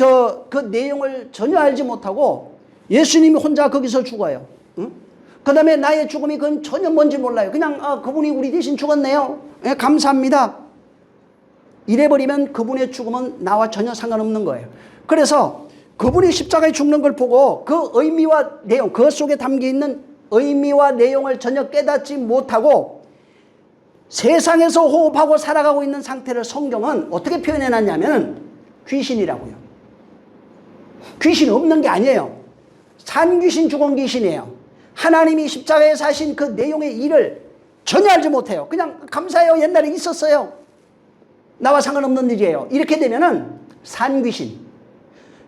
A: 그 내용을 전혀 알지 못하고 예수님이 혼자 거기서 죽어요. 그 다음에 나의 죽음이 그건 전혀 뭔지 몰라요. 그냥 그분이 우리 대신 죽었네요. 예, 감사합니다. 이래버리면 그분의 죽음은 나와 전혀 상관없는 거예요. 그래서 그분이 십자가에 죽는 걸 보고 그 의미와 내용, 그 속에 담겨있는 의미와 내용을 전혀 깨닫지 못하고 세상에서 호흡하고 살아가고 있는 상태를 성경은 어떻게 표현해놨냐면 귀신이라고요. 귀신이 없는 게 아니에요. 산 귀신, 죽은 귀신이에요. 하나님이 십자가에 사신 그 내용의 일을 전혀 알지 못해요. 그냥 감사해요. 옛날에 있었어요. 나와 상관없는 일이에요. 이렇게 되면은 산 귀신.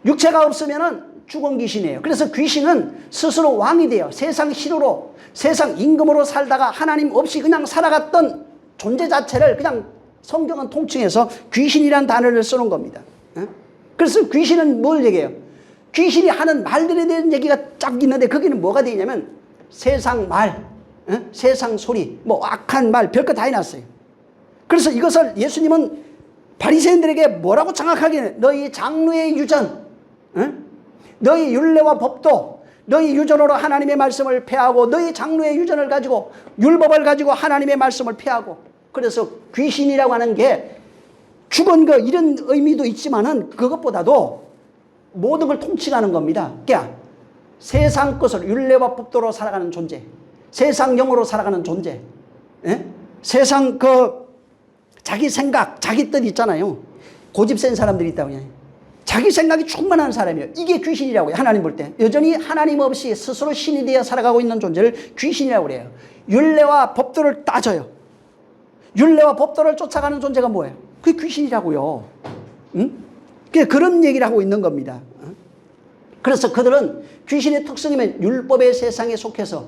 A: 육체가 없으면은 죽은 귀신이에요. 그래서 귀신은 스스로 왕이 돼요. 세상 신으로, 세상 임금으로 살다가 하나님 없이 그냥 살아갔던 존재 자체를 그냥 성경은 통칭해서 귀신이라는 단어를 쓰는 겁니다. 그래서 귀신은 뭘 얘기해요? 귀신이 하는 말들에 대한 얘기가 쫙 있는데 거기는 뭐가 되냐면 세상 말, 세상 소리, 뭐 악한 말, 별거 다 해놨어요. 그래서 이것을 예수님은 바리새인들에게 뭐라고 장악하게 해? 너희 장로의 유전, 너희 율례와 법도 너희 유전으로 하나님의 말씀을 폐하고 너희 장로의 유전을 가지고 율법을 가지고 하나님의 말씀을 폐하고. 그래서 귀신이라고 하는 게 죽은 거 이런 의미도 있지만은 그것보다도 모든 걸 통칭하는 겁니다. 그러니까 세상 것으로 율례와 법도로 살아가는 존재, 세상 영으로 살아가는 존재, 세상 자기 생각, 자기 뜻 있잖아요. 고집 센 사람들이 있다고 그냥. 자기 생각이 충만한 사람이에요. 이게 귀신이라고요. 하나님 볼 때. 여전히 하나님 없이 스스로 신이 되어 살아가고 있는 존재를 귀신이라고 그래요. 율례와 법도를 따져요. 율례와 법도를 쫓아가는 존재가 뭐예요? 그게 귀신이라고요. 응? 그런 얘기를 하고 있는 겁니다. 그래서 그들은 귀신의 특성이면 율법의 세상에 속해서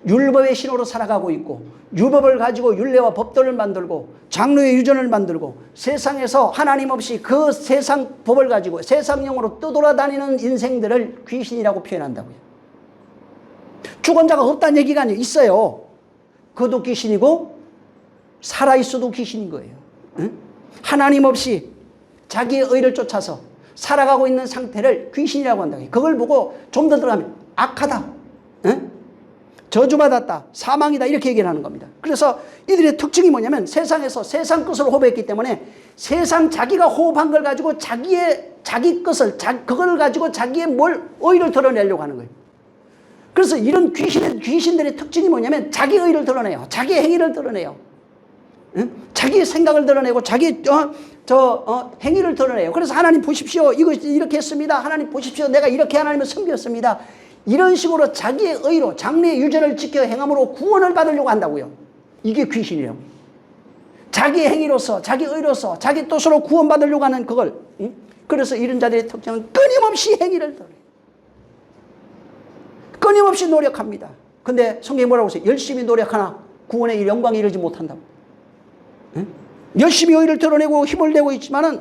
A: 율법의 신호로 살아가고 있고 율법을 가지고 율례와 법도를 만들고 장로의 유전을 만들고 세상에서 하나님 없이 그 세상 법을 가지고 세상용으로 떠돌아다니는 인생들을 귀신이라고 표현한다고요. 죽은 자가 없다는 얘기가 아니에요. 있어요. 그것도 귀신이고 살아있어도 귀신인 거예요. 응? 하나님 없이 자기의 의를 쫓아서 살아가고 있는 상태를 귀신이라고 한다. 그걸 보고 좀 더 들어가면 악하다, 응? 저주받았다, 사망이다 이렇게 얘기를 하는 겁니다. 그래서 이들의 특징이 뭐냐면 세상에서 세상 것을 호흡했기 때문에 세상 자기가 호흡한 걸 가지고 자기 것을 그걸 가지고 자기의 의를 드러내려고 하는 거예요. 그래서 이런 귀신들의 특징이 뭐냐면 자기 의를 드러내요. 자기 행위를 드러내요. 응? 자기의 생각을 드러내고 자기 행위를 드러내요. 그래서 하나님 보십시오. 이거 이렇게 했습니다. 하나님 보십시오. 내가 이렇게 하나님을 섬겼습니다. 이런 식으로 자기의 의로 장래의 유전을 지켜 행함으로 구원을 받으려고 한다고요. 이게 귀신이에요. 자기 행위로서 자기 의로서 자기 뜻으로 구원받으려고 하는 그걸. 응? 그래서 이런 자들의 특징은 끊임없이 행위를 드러내요. 끊임없이 노력합니다. 근데 성경이 뭐라고 했어요? 열심히 노력하나 구원의 영광에 이르지 못한다고. 응? 열심히 의를 드러내고 힘을 내고 있지만은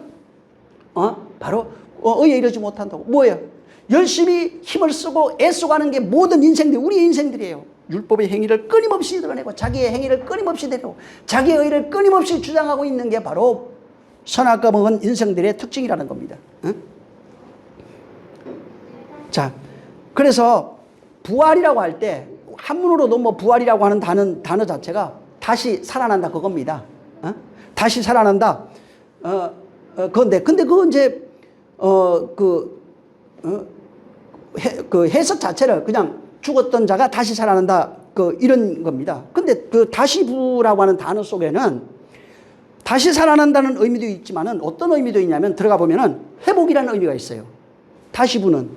A: 바로 의에 이르지 못한다고. 뭐예요? 열심히 힘을 쓰고 애써가는 게 모든 인생들, 우리의 인생들이에요. 율법의 행위를 끊임없이 드러내고 자기의 행위를 끊임없이 드러내고 자기의 의를 끊임없이 주장하고 있는 게 바로 선악과 먹은 인생들의 특징이라는 겁니다. 응? 자, 그래서 부활이라고 할 때 한문으로도 뭐 부활이라고 하는 단어 자체가 다시 살아난다 그겁니다. 다시 살아난다. 근데 그건 이제 그 해석 자체를 그냥 죽었던 자가 다시 살아난다 이런 겁니다. 근데 그 다시부라고 하는 단어 속에는 다시 살아난다는 의미도 있지만은 어떤 의미도 있냐면 들어가 보면은 회복이라는 의미가 있어요. 다시부는.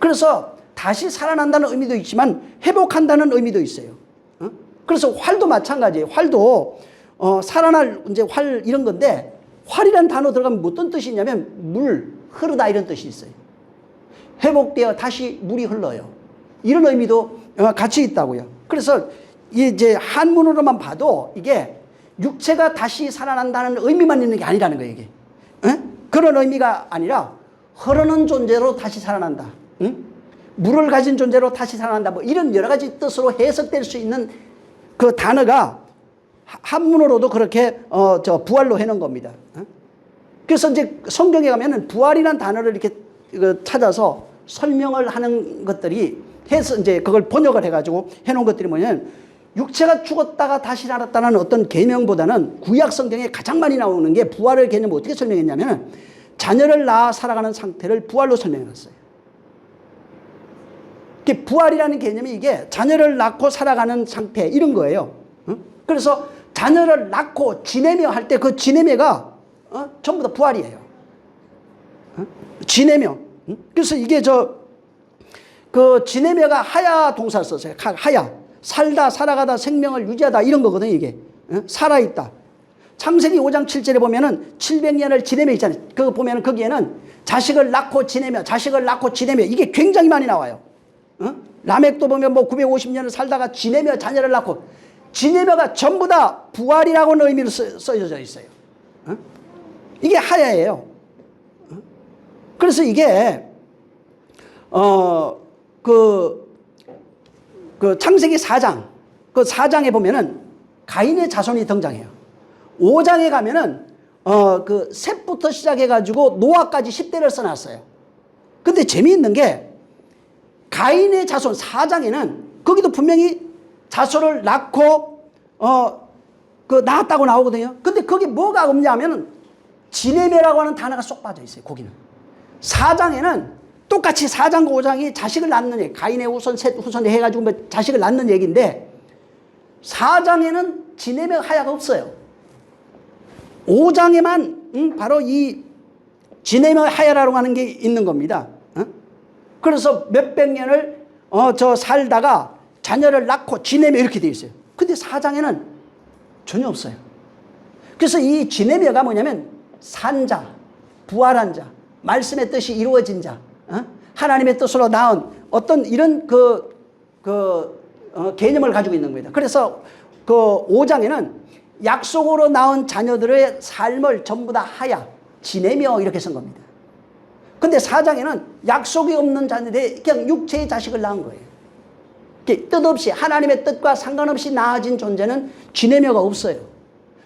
A: 그래서 다시 살아난다는 의미도 있지만 회복한다는 의미도 있어요. 그래서 활도 마찬가지예요. 활도 살아날 이제 활 이런 건데 활이라는 단어 들어가면 어떤 뜻이 있냐면 물 흐르다 이런 뜻이 있어요. 회복되어 다시 물이 흘러요. 이런 의미도 같이 있다고요. 그래서 이제 한문으로만 봐도 이게 육체가 다시 살아난다는 의미만 있는 게 아니라는 거예요. 이게 그런 의미가 아니라 흐르는 존재로 다시 살아난다. 물을 가진 존재로 다시 살아난다. 뭐 이런 여러 가지 뜻으로 해석될 수 있는 그 단어가 한문으로도 그렇게 부활로 해놓은 겁니다. 그래서 이제 성경에 가면은 부활이라는 단어를 이렇게 찾아서 설명을 하는 것들이 해서 이제 그걸 번역을 해가지고 해놓은 것들이 뭐냐면 육체가 죽었다가 다시 살았다는 어떤 개념보다는 구약 성경에 가장 많이 나오는 게 부활의 개념을 어떻게 설명했냐면 자녀를 낳아 살아가는 상태를 부활로 설명해놨어요. 부활이라는 개념이 이게 자녀를 낳고 살아가는 상태 이런 거예요. 그래서 자녀를 낳고 지내며 할 때 그 지내며가 전부 다 부활이에요. 지내며. 그래서 이게 그 지내며가 하야 동사를 썼어요. 하야. 살다, 살아가다, 생명을 유지하다 이런 거거든요. 이게. 살아있다. 창세기 5장 7절에 보면은 700년을 지내며 있잖아요. 그거 보면은 거기에는 자식을 낳고 지내며, 자식을 낳고 지내며 이게 굉장히 많이 나와요. 라멕도 보면 뭐 950년을 살다가 지내며 자녀를 낳고 지내며가 전부 다 부활이라고는 의미로 써져 있어요. 이게 하야예요. 그래서 이게 그 창세기 4장 그 4장에 보면은 가인의 자손이 등장해요. 5장에 가면은 그 셋부터 시작해 가지고 노아까지 10대를 써놨어요. 근데 재미있는 게 가인의 자손 4장에는 거기도 분명히 자손을 낳고 낳았다고 나오거든요. 근데 거기 뭐가 없냐면은 지내며라고 하는 단어가 쏙 빠져 있어요. 거기는 4장에는 똑같이 4장과 5장이 자식을 낳는 얘기, 가인의 후손 셋 후손 해가지고 뭐 자식을 낳는 얘기인데 4장에는 지내며 하야가 없어요. 5장에만 바로 이 지내며 하야라고 하는 게 있는 겁니다. 그래서 몇백 년을 살다가 자녀를 낳고 지내며 이렇게 돼 있어요. 근데 4장에는 전혀 없어요. 그래서 이 지내며가 뭐냐면 산 자, 부활한 자, 말씀의 뜻이 이루어진 자, 하나님의 뜻으로 낳은 어떤 이런 개념을 가지고 있는 겁니다. 그래서 그 5장에는 약속으로 낳은 자녀들의 삶을 전부 다 하야 지내며 이렇게 쓴 겁니다. 근데 4장에는 약속이 없는 자녀들의 그냥 육체의 자식을 낳은 거예요. 뜻없이 하나님의 뜻과 상관없이 낳아진 존재는 지내며가 없어요.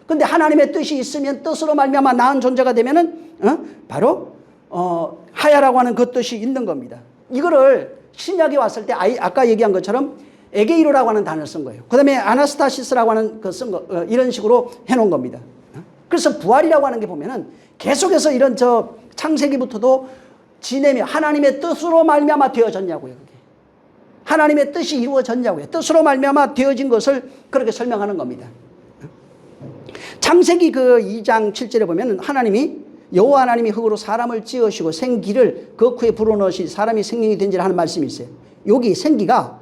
A: 근데 하나님의 뜻이 있으면 뜻으로 말미암아 낳은 존재가 되면은 바로 하야라고 하는 그 뜻이 있는 겁니다. 이거를 신약에 왔을 때 아까 얘기한 것처럼 에게이로라고 하는 단어를 쓴 거예요. 그 다음에 아나스타시스라고 하는 이런 식으로 해놓은 겁니다. 그래서 부활이라고 하는 게 보면은 계속해서 이런 창세기부터도 지내며 하나님의 뜻으로 말미암아 되어졌냐고요. 그게. 하나님의 뜻이 이루어졌냐고요. 뜻으로 말미암아 되어진 것을 그렇게 설명하는 겁니다. 창세기 2장 7절에 보면 여호와 하나님이 흙으로 사람을 지으시고 생기를 그 후에 불어넣으시 사람이 생명이 된지라 하는 말씀이 있어요. 여기 생기가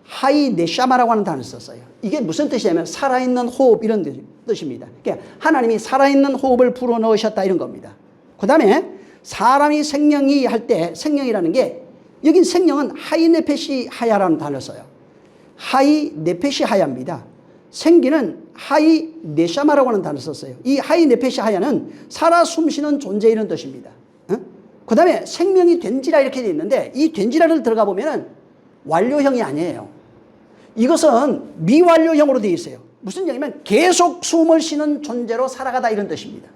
A: 하이 네샤마라고 하는 단어를 썼어요. 이게 무슨 뜻이냐면 살아있는 호흡 이런 뜻입니다. 그러니까 하나님이 살아있는 호흡을 불어넣으셨다 이런 겁니다. 그 다음에 사람이 생명이 할 때 생명이라는 게 여긴 생명은 하이 네페시 하야라는 단어를 써요. 하이 네페시 하야입니다. 생기는 하이 네샤마라고 하는 단어를 썼어요. 이 하이 네페시 하야는 살아 숨쉬는 존재 이런 뜻입니다. 그 다음에 생명이 된지라 이렇게 되어 있는데 이 된지라를 들어가 보면은 완료형이 아니에요. 이것은 미완료형으로 되어 있어요. 무슨 얘기냐면 계속 숨을 쉬는 존재로 살아가다 이런 뜻입니다.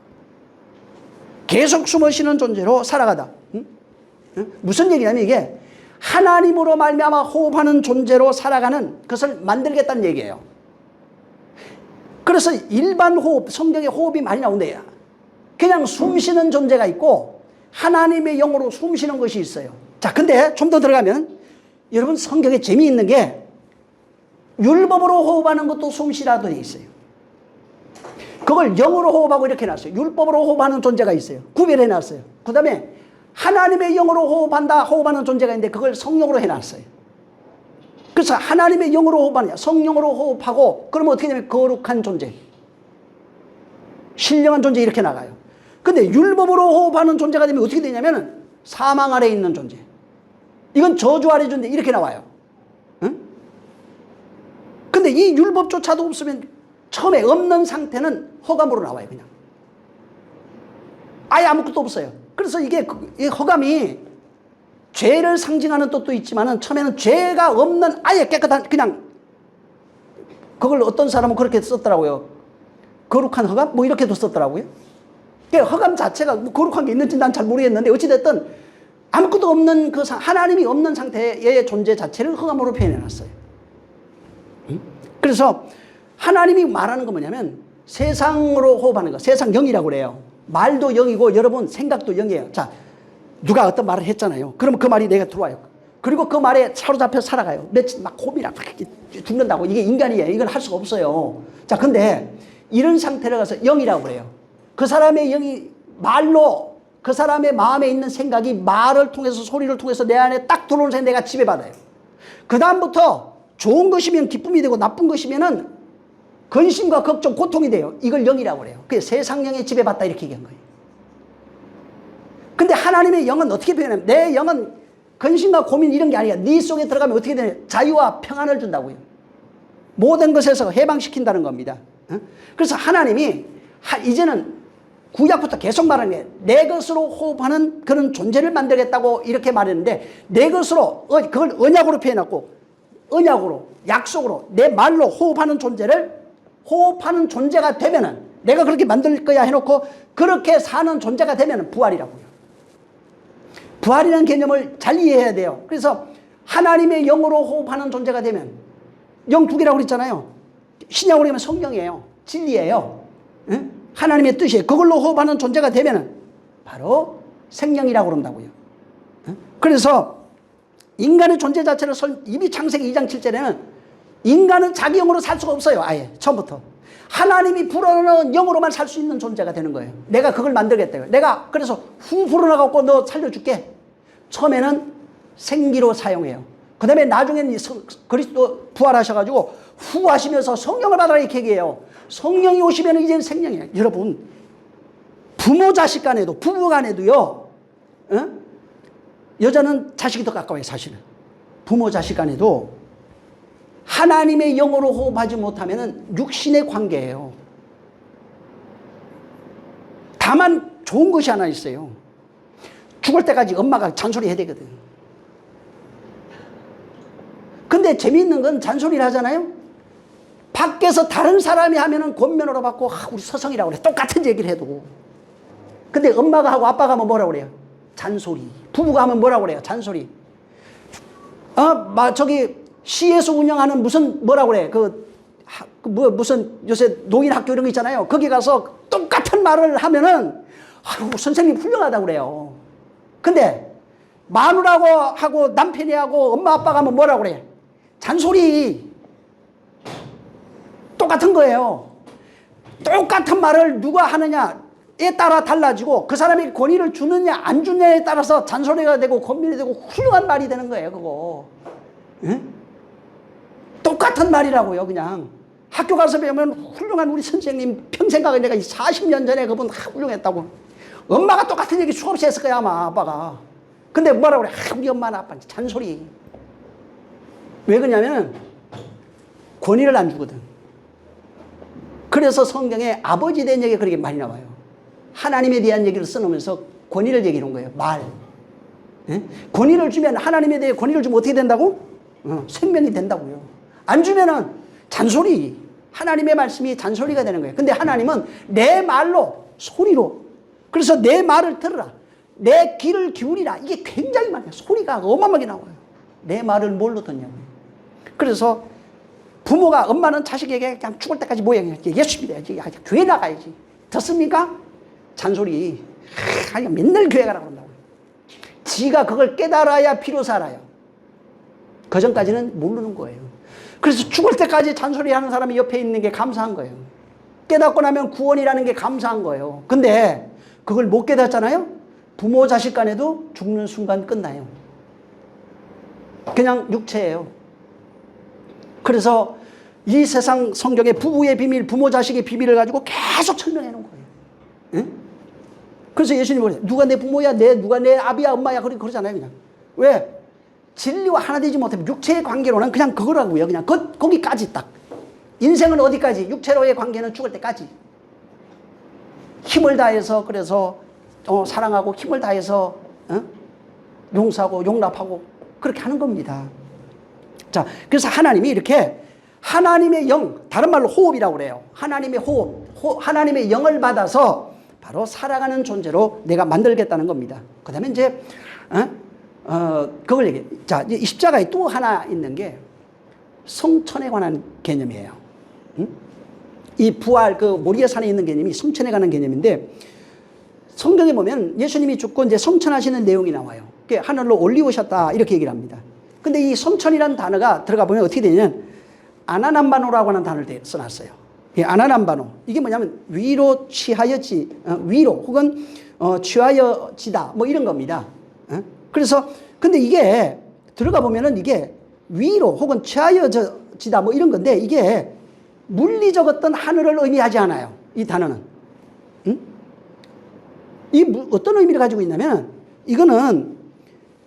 A: 계속 숨을 쉬는 존재로 살아가다. 무슨 얘기냐면 이게 하나님으로 말미암아 호흡하는 존재로 살아가는 것을 만들겠다는 얘기예요. 그래서 일반 호흡, 성경에 호흡이 많이 나온대요. 그냥 숨 쉬는 존재가 있고 하나님의 영으로 숨 쉬는 것이 있어요. 자, 근데 좀 더 들어가면 여러분 성경에 재미있는 게 율법으로 호흡하는 것도 숨 쉬라도 돼 있어요. 그걸 영으로 호흡하고 이렇게 해놨어요. 율법으로 호흡하는 존재가 있어요. 구별해놨어요. 그 다음에 하나님의 영으로 호흡하는 존재가 있는데 그걸 성령으로 해놨어요. 그래서 하나님의 영으로 호흡하느냐 성령으로 호흡하고 그러면 어떻게 되냐면 거룩한 존재, 신령한 존재 이렇게 나가요. 근데 율법으로 호흡하는 존재가 되면 어떻게 되냐면 사망 아래에 있는 존재, 이건 저주 아래 존재 이렇게 나와요. 근데 이 율법조차도 없으면 처음에 없는 상태는 허감으로 나와요. 그냥 아예 아무것도 없어요. 그래서 이게 이 허감이 죄를 상징하는 뜻도 있지만은 처음에는 죄가 없는 아예 깨끗한 그냥 그걸 어떤 사람은 그렇게 썼더라고요. 거룩한 허감? 뭐 이렇게도 썼더라고요. 그러니까 허감 자체가 뭐 거룩한 게 있는지 난 잘 모르겠는데 어찌됐든 아무것도 없는 하나님이 없는 상태의 존재 자체를 허감으로 표현해놨어요. 그래서 하나님이 말하는 건 뭐냐면 세상으로 호흡하는 거, 세상 영이라고 그래요. 말도 영이고 여러분 생각도 영이에요. 자, 누가 어떤 말을 했잖아요. 그러면 그 말이 내가 들어와요. 그리고 그 말에 사로잡혀 살아가요. 며칠 막 호흡이랑 막 죽는다고. 이게 인간이에요. 이건 할 수가 없어요. 자, 근데 이런 상태를 가서 영이라고 그래요. 그 사람의 영이 말로 그 사람의 마음에 있는 생각이 말을 통해서 소리를 통해서 내 안에 딱 들어오는 생각 내가 지배받아요. 그 다음부터 좋은 것이면 기쁨이 되고 나쁜 것이면은 근심과 걱정, 고통이 돼요. 이걸 영이라고 그래요. 그게 세상 영에 지배받다 이렇게 얘기한 거예요. 근데 하나님의 영은 어떻게 표현하면 내 영은 근심과 고민 이런 게 아니야. 네 속에 들어가면 어떻게 되냐. 자유와 평안을 준다고요. 모든 것에서 해방시킨다는 겁니다. 그래서 하나님이 이제는 구약부터 계속 말하는 게 내 것으로 호흡하는 그런 존재를 만들겠다고 이렇게 말했는데 내 것으로 그걸 언약으로 표현했고 언약으로 약속으로 내 말로 호흡하는 존재가 되면은 내가 그렇게 만들 거야 해놓고 그렇게 사는 존재가 되면은 부활이라고요. 부활이라는 개념을 잘 이해해야 돼요. 그래서 하나님의 영으로 호흡하는 존재가 되면 영 두 개라고 그랬잖아요. 신약으로 하면 성령이에요. 진리예요. 응? 하나님의 뜻이에요. 그걸로 호흡하는 존재가 되면은 바로 생명이라고 그런다고요. 응? 그래서 인간의 존재 자체를 이미 창세기 2장 7절에는 인간은 자기 영으로 살 수가 없어요. 아예 처음부터. 하나님이 불어넣은 영으로만 살 수 있는 존재가 되는 거예요. 내가 그걸 만들겠다고요. 내가 그래서 후 불어넣어갖고 너 살려줄게. 처음에는 생기로 사용해요. 그 다음에 나중에는 그리스도 부활하셔가지고 후 하시면서 성령을 받아라 이렇게 얘기해요. 성령이 오시면 이제는 생명이에요. 여러분 부모 자식 간에도 부부 간에도요. 여자는 자식이 더 가까워요, 사실은. 부모 자식 간에도 하나님의 영으로 호흡하지 못하면 육신의 관계예요. 다만 좋은 것이 하나 있어요. 죽을 때까지 엄마가 잔소리 해야 되거든. 근데 재미있는 건 잔소리를 하잖아요. 밖에서 다른 사람이 하면은 권면으로 받고 우리 서성이라고 그래. 똑같은 얘기를 해도. 근데 엄마가 하고 아빠가 하면 뭐라고 그래요? 잔소리. 부부가 하면 뭐라고 그래요? 잔소리. 저기 시에서 운영하는 무슨 뭐라고 그래? 무슨 요새 노인 학교 이런 거 있잖아요. 거기 가서 똑같은 말을 하면은 아이고 선생님 훌륭하다고 그래요. 근데 마누라고 하고 남편이 하고 엄마 아빠가 하면 뭐라고 그래? 잔소리. 똑같은 거예요. 똑같은 말을 누가 하느냐에 따라 달라지고 그 사람이 권위를 주느냐 안 주느냐에 따라서 잔소리가 되고 권면이 되고 훌륭한 말이 되는 거예요. 그거. 응? 똑같은 말이라고요. 그냥 학교 가서 배우면 훌륭한 우리 선생님 평생 가고 내가 40년 전에 그분 훌륭했다고. 엄마가 똑같은 얘기 수없이 했을 거야 아마 아빠가. 근데 뭐라고 그래? 우리 엄마나 아빠는 잔소리. 왜 그러냐면 권위를 안 주거든. 그래서 성경에 아버지에 대한 얘기가 그렇게 많이 나와요. 하나님에 대한 얘기를 써놓으면서 권위를 얘기하는 거예요. 말. 예? 권위를 주면 하나님에 대해 권위를 주면 어떻게 된다고? 생명이 된다고요. 안 주면은 잔소리. 하나님의 말씀이 잔소리가 되는 거예요. 근데 하나님은 내 말로 소리로. 그래서 내 말을 들으라. 내 귀를 기울이라. 이게 굉장히 많아요. 소리가 어마어마하게 나와요. 내 말을 뭘로 듣냐고요. 그래서 부모가 엄마는 자식에게 그냥 죽을 때까지 뭐야 예수 믿어야지. 교회 나가야지. 듣습니까? 잔소리. 맨날 교회 가라고 그런다고요. 지가 그걸 깨달아야 비로 살아요. 그 전까지는 모르는 거예요. 그래서 죽을 때까지 잔소리하는 사람이 옆에 있는 게 감사한 거예요. 깨닫고 나면 구원이라는 게 감사한 거예요. 근데 그걸 못 깨닫잖아요. 부모 자식 간에도 죽는 순간 끝나요. 그냥 육체예요. 그래서 이 세상 성경의 부부의 비밀, 부모 자식의 비밀을 가지고 계속 설명해 놓은 거예요. 응? 그래서 예수님이 그래요. 누가 내 부모야, 누가 내 아비야, 엄마야, 그러잖아요, 그냥. 왜? 진리와 하나 되지 못하면 육체의 관계로는 그냥 그거라고요. 그냥 거기까지 딱. 인생은 어디까지? 육체로의 관계는 죽을 때까지. 힘을 다해서 그래서 사랑하고 힘을 다해서 용서하고 용납하고 그렇게 하는 겁니다. 자, 그래서 하나님이 이렇게 하나님의 영, 다른 말로 호흡이라고 그래요. 하나님의 하나님의 영을 받아서 바로 살아가는 존재로 내가 만들겠다는 겁니다. 그 다음에 이제, 그걸 얘기해. 자, 이 십자가에 또 하나 있는 게 성천에 관한 개념이에요. 이 부활, 모리아 산에 있는 개념이 성천에 관한 개념인데, 성경에 보면 예수님이 죽고 이제 성천하시는 내용이 나와요. 하늘로 올리우셨다, 이렇게 얘기를 합니다. 근데 이 성천이라는 단어가 들어가 보면 어떻게 되냐면, 아나남바노라고 하는 단어를 써놨어요. 이 아나남바노. 이게 뭐냐면, 위로 위로, 혹은, 취하여지다, 뭐 이런 겁니다. 그래서, 근데 이게, 들어가 보면은 이게 위로, 혹은 취하여지다, 뭐 이런 건데, 이게 물리적 어떤 하늘을 의미하지 않아요. 이 단어는. 어떤 의미를 가지고 있냐면, 이거는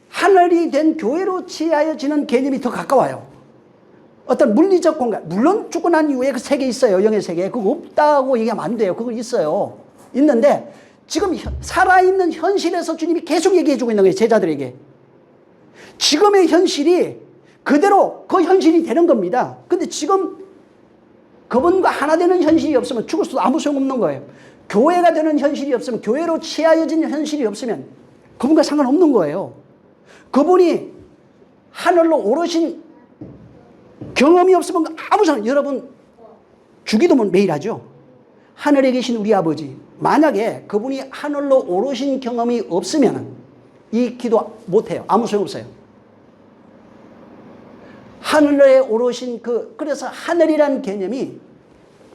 A: 하늘이 된 교회로 취하여지는 개념이 더 가까워요. 어떤 물리적 공간, 물론 죽고 난 이후에 그 세계 있어요. 영의 세계. 그거 없다고 얘기하면 안 돼요. 그거 있어요. 있는데 지금 살아있는 현실에서 주님이 계속 얘기해주고 있는 거예요. 제자들에게. 지금의 현실이 그대로 그 현실이 되는 겁니다. 근데 지금 그분과 하나 되는 현실이 없으면 죽을 수도 아무 소용없는 거예요. 교회가 되는 현실이 없으면, 교회로 취하여진 현실이 없으면 그분과 상관없는 거예요. 그분이 하늘로 오르신 경험이 없으면 아무 상관. 여러분 주기도문 매일 하죠. 하늘에 계신 우리 아버지, 만약에 그분이 하늘로 오르신 경험이 없으면 이 기도 못해요. 아무 소용없어요. 하늘에 오르신 그래서 하늘이라는 개념이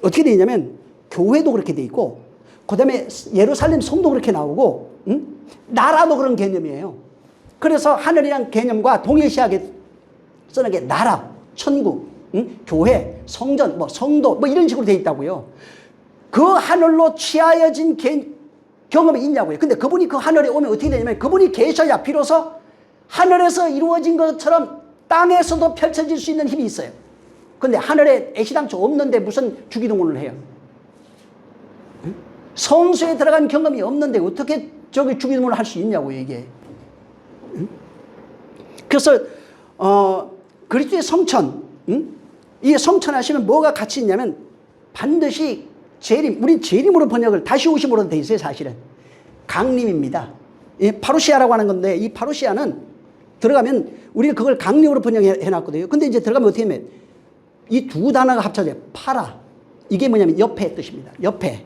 A: 어떻게 되어 있냐면, 교회도 그렇게 돼 있고, 그 다음에 예루살렘 성도 그렇게 나오고, 나라도 그런 개념이에요. 그래서 하늘이라는 개념과 동일시하게 쓰는 게 나라, 천국, 교회, 성전, 성도, 이런 식으로 돼 있다고요. 그 하늘로 취하여진 경험이 있냐고요. 근데 그분이 그 하늘에 오면 어떻게 되냐면, 그분이 계셔야 비로소 하늘에서 이루어진 것처럼 땅에서도 펼쳐질 수 있는 힘이 있어요. 근데 하늘에 애시당초 없는데 무슨 주기도문을 해요? 성소에 들어간 경험이 없는데 어떻게 저기 주기도문을 할 수 있냐고요, 이게. 그래서 그리스도의 성천, 이 성천하시면 뭐가 같이 있냐면 반드시 재림, 우린 재림으로 번역을 다시 오심으로 돼 있어요, 사실은. 강림입니다. 이 파루시아라고 하는 건데 이 파루시아는 들어가면 우리가 그걸 강림으로 번역해 놨거든요. 근데 이제 들어가면 어떻게 하면 이 두 단어가 합쳐져요. 파라. 이게 뭐냐면 옆에 뜻입니다. 옆에.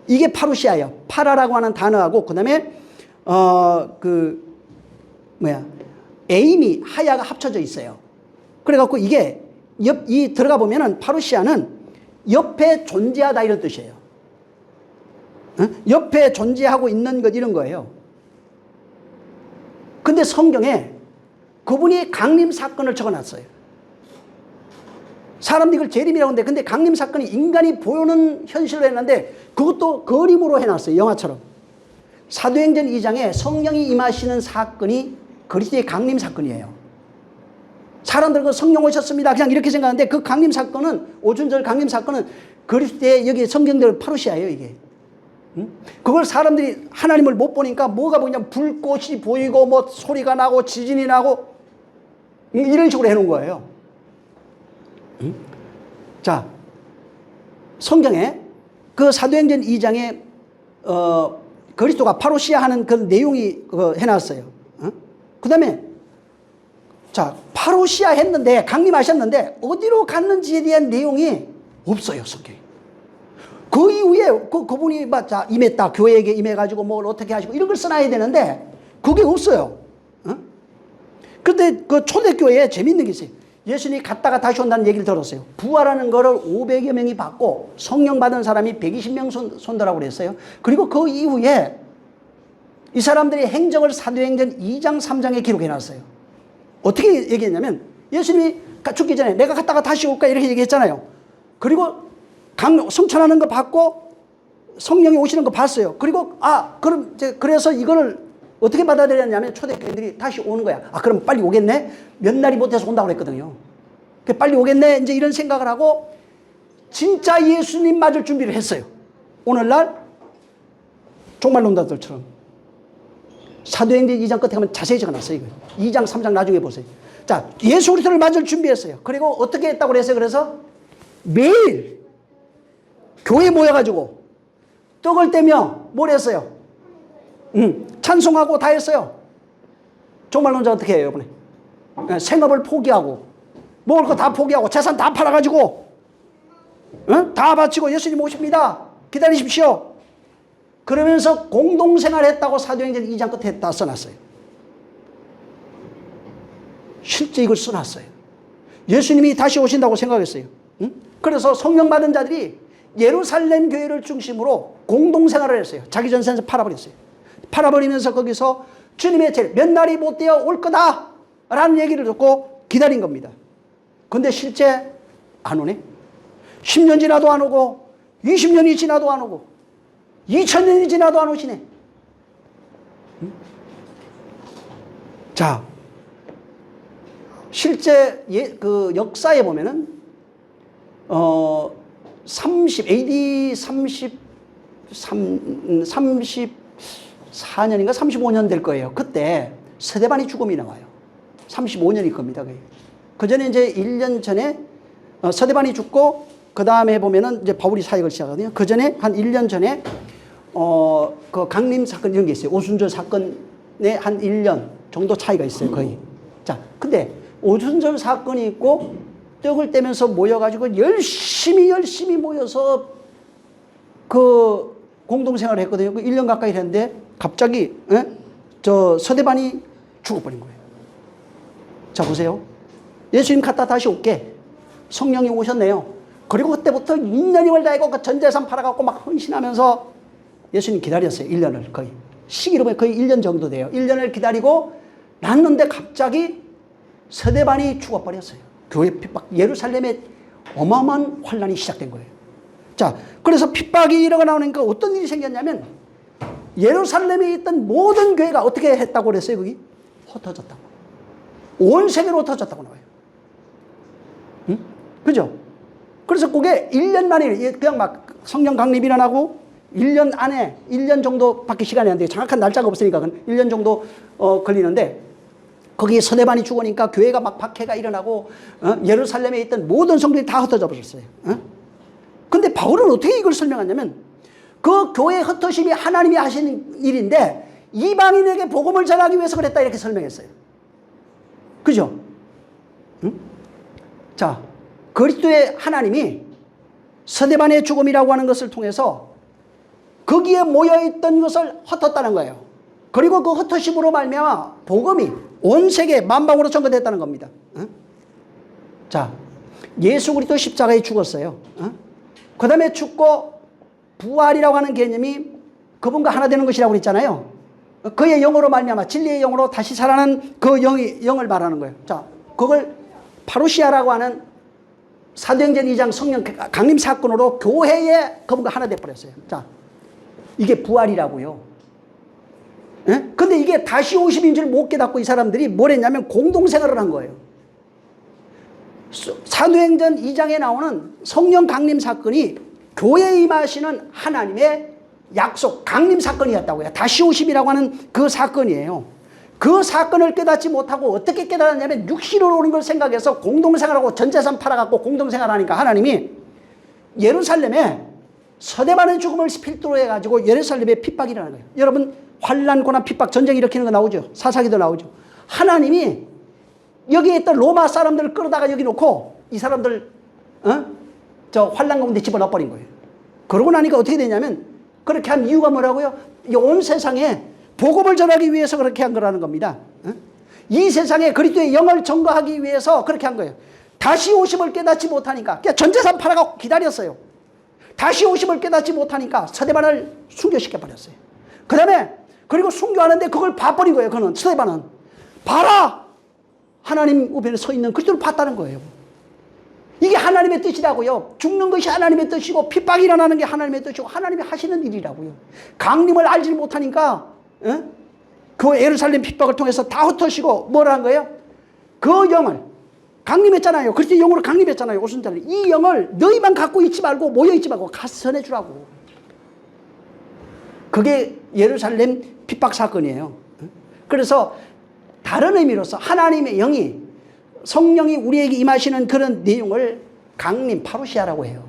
A: 이게 파루시아예요. 파라라고 하는 단어하고 그다음에 에임이 하야가 합쳐져 있어요. 그래갖고 이게 이 들어가 보면은 파루시아는 옆에 존재하다 이런 뜻이에요. 옆에 존재하고 있는 것 이런 거예요. 근데 성경에 그분이 강림 사건을 적어놨어요. 사람들이 이걸 재림이라고 하는데 근데 강림 사건이 인간이 보여는 현실로 해놨는데 그것도 그림으로 해놨어요. 영화처럼. 사도행전 2장에 성령이 임하시는 사건이 그리스도의 강림 사건이에요. 사람들은 성령 오셨습니다. 그냥 이렇게 생각하는데 그 강림 사건은 오순절 강림 사건은 그리스도의 여기 성경대로 파루시아예요, 이게. 그걸 사람들이 하나님을 못 보니까 뭐가 보이냐면 불꽃이 보이고 뭐 소리가 나고 지진이 나고 이런 식으로 해놓은 거예요. 자, 성경에 그 사도행전 2장에 그리스도가 파루시아 하는 그 내용이 해놨어요. 그 다음에 자, 파루시아 했는데 강림하셨는데 어디로 갔는지에 대한 내용이 없어요, 성경에. 그 이후에 그분이 자 임했다, 교회에게 임해가지고 뭘 어떻게 하시고 이런 걸 써놔야 되는데 그게 없어요. 그런데 그 초대교회에 재밌는 게 있어요. 예수님이 갔다가 다시 온다는 얘기를 들었어요. 부활하는 거를 500여 명이 받고 성령 받은 사람이 120명 손더라고 그랬어요. 그리고 그 이후에 이 사람들이 행적을 사도행전 2장 3장에 기록해놨어요. 어떻게 얘기했냐면 예수님이 죽기 전에 내가 갔다가 다시 올까 이렇게 얘기했잖아요. 그리고 성천하는 거 받고 성령이 오시는 거 봤어요. 그리고 그럼 그래서 이거를 어떻게 받아들였냐면 초대교회들이 다시 오는 거야. 그럼 빨리 오겠네? 몇 날이 못해서 온다고 그랬거든요. 빨리 오겠네? 이제 이런 생각을 하고 진짜 예수님 맞을 준비를 했어요. 오늘날 종말론자들처럼. 사도행전 2장 끝에 가면 자세히 적어놨어요. 이거. 2장, 3장 나중에 보세요. 자, 예수 그리스도를 맞을 준비했어요. 그리고 어떻게 했다고 그랬어요? 그래서 매일 교회 모여가지고 떡을 떼며 뭘 했어요? 찬송하고 다 했어요. 종말론자 어떻게 해요, 이번에? 생업을 포기하고, 먹을 거 다 포기하고, 재산 다 팔아가지고, 다 바치고 예수님 오십니다. 기다리십시오. 그러면서 공동생활 했다고 사도행전 2장 끝에 다 써놨어요. 실제 이걸 써놨어요. 예수님이 다시 오신다고 생각했어요. 그래서 성령 받은 자들이 예루살렘 교회를 중심으로 공동생활을 했어요. 자기 전세에서 팔아버렸어요. 팔아버리면서 거기서 주님의 몇 날이 못 되어 올 거다 라는 얘기를 듣고 기다린 겁니다. 근데 실제 안 오네. 10년 지나도 안 오고 20년이 지나도 안 오고 2000년이 지나도 안 오시네. 자, 실제 그 역사에 보면은 AD 34년인가 35년 될 거예요. 그때 스데반이 죽음이 나와요. 35년일 겁니다. 그 전에 이제 1년 전에 스데반이 죽고 그 다음에 보면은 이제 바울이 사역을 시작하거든요. 그 전에 한 1년 전에 그 강림 사건 이런 게 있어요. 오순절 사건에 한 1년 정도 차이가 있어요. 거의. 자, 근데 오순절 사건이 있고 떡을 떼면서 모여가지고 열심히 모여서 그 공동생활을 했거든요. 1년 가까이 했는데 갑자기 저 스데반이 죽어버린 거예요. 자, 보세요. 예수님 갔다 다시 올게. 성령이 오셨네요. 그리고 그때부터 있는 힘을 다하고 그 전 재산 팔아갖고 막 헌신하면서 예수님 기다렸어요. 1년을 거의. 시기로 보면 거의 1년 정도 돼요. 1년을 기다리고 났는데 갑자기 스데반이 죽어버렸어요. 교회 핍박, 예루살렘에 어마어마한 환란이 시작된 거예요. 자, 그래서 핍박이 일어나 나오니까 어떤 일이 생겼냐면 예루살렘에 있던 모든 교회가 어떻게 했다고 그랬어요, 거기? 흩어졌다고. 온 세계로 흩어졌다고 나와요. 응? 그죠? 그래서 그게 1년 만에 그냥 막 성령 강림이 일어나고 1년 안에 1년 정도밖에 시간이 안 돼요. 정확한 날짜가 없으니까 1년 정도 걸리는데 거기에 서대반이 죽으니까 교회가 막 박해가 일어나고 예루살렘에 있던 모든 성들이 다 흩어져 버렸어요. 근데 바울은 어떻게 이걸 설명하냐면 그 교회 흩어짐이 하나님이 하시는 일인데 이방인에게 복음을 전하기 위해서 그랬다 이렇게 설명했어요. 그죠? 응? 자, 그리스도의 하나님이 서대반의 죽음이라고 하는 것을 통해서 거기에 모여있던 것을 흩었다는 거예요. 그리고 그 흩어심으로 말미암아 복음이 온 세계 만방으로 전거됐다는 겁니다. 자, 예수 그리스도 십자가에 죽었어요. 그 다음에 죽고 부활이라고 하는 개념이 그분과 하나 되는 것이라고 그랬잖아요. 그의 영으로 말미암아 진리의 영으로 다시 살아난 그 영을 말하는 거예요. 자, 그걸 파루시아라고 하는 사도행전 2장 성령 강림 사건으로 교회에 그분과 하나 돼버렸어요. 자, 이게 부활이라고요. 예? 근데 이게 다시 오심인 줄 못 깨닫고 이 사람들이 뭘 했냐면 공동생활을 한 거예요. 사도행전 2장에 나오는 성령 강림 사건이 교회에 임하시는 하나님의 약속, 강림 사건이었다고요. 다시 오심이라고 하는 그 사건이에요. 그 사건을 깨닫지 못하고 어떻게 깨달았냐면 육신으로 오는 걸 생각해서 공동생활하고 전재산 팔아갖고 공동생활하니까 하나님이 예루살렘에 서대반의 죽음을 필두로 해가지고 예루살렘에 핍박이 일어나는 거예요. 여러분 환난, 고난, 핍박, 전쟁 일으키는 거 나오죠. 사사기도 나오죠. 하나님이 여기에 있던 로마 사람들을 끌어다가 여기 놓고 이 사람들 저 환난 가운데 집어넣어 버린 거예요. 그러고 나니까 어떻게 되냐면 그렇게 한 이유가 뭐라고요? 이 온 세상에 복음을 전하기 위해서 그렇게 한 거라는 겁니다. 이 세상에 그리스도의 영을 전거하기 위해서 그렇게 한 거예요. 다시 오심을 깨닫지 못하니까 그냥 전재산 팔아가고 기다렸어요. 다시 오심을 깨닫지 못하니까 서대반을 순교시켜 버렸어요. 그 다음에 그리고 순교하는데 그걸 봐버린 거예요. 그는 서대반은 봐라 하나님 우편에 서 있는 그리스도를 봤다는 거예요. 이게 하나님의 뜻이라고요. 죽는 것이 하나님의 뜻이고 핍박이 일어나는 게 하나님의 뜻이고 하나님이 하시는 일이라고요. 강림을 알지 못하니까 그 예루살렘 핍박을 통해서 다 흩어지고 뭐라 한 거예요? 그 영을 강림했잖아요. 그리스도의 영으로 강림했잖아요. 오순절에 이 영을 너희만 갖고 있지 말고 모여있지 말고 가서 전해주라고. 그게 예루살렘 핍박 사건이에요. 그래서 다른 의미로서 하나님의 영이 성령이 우리에게 임하시는 그런 내용을 강림 파루시아라고 해요.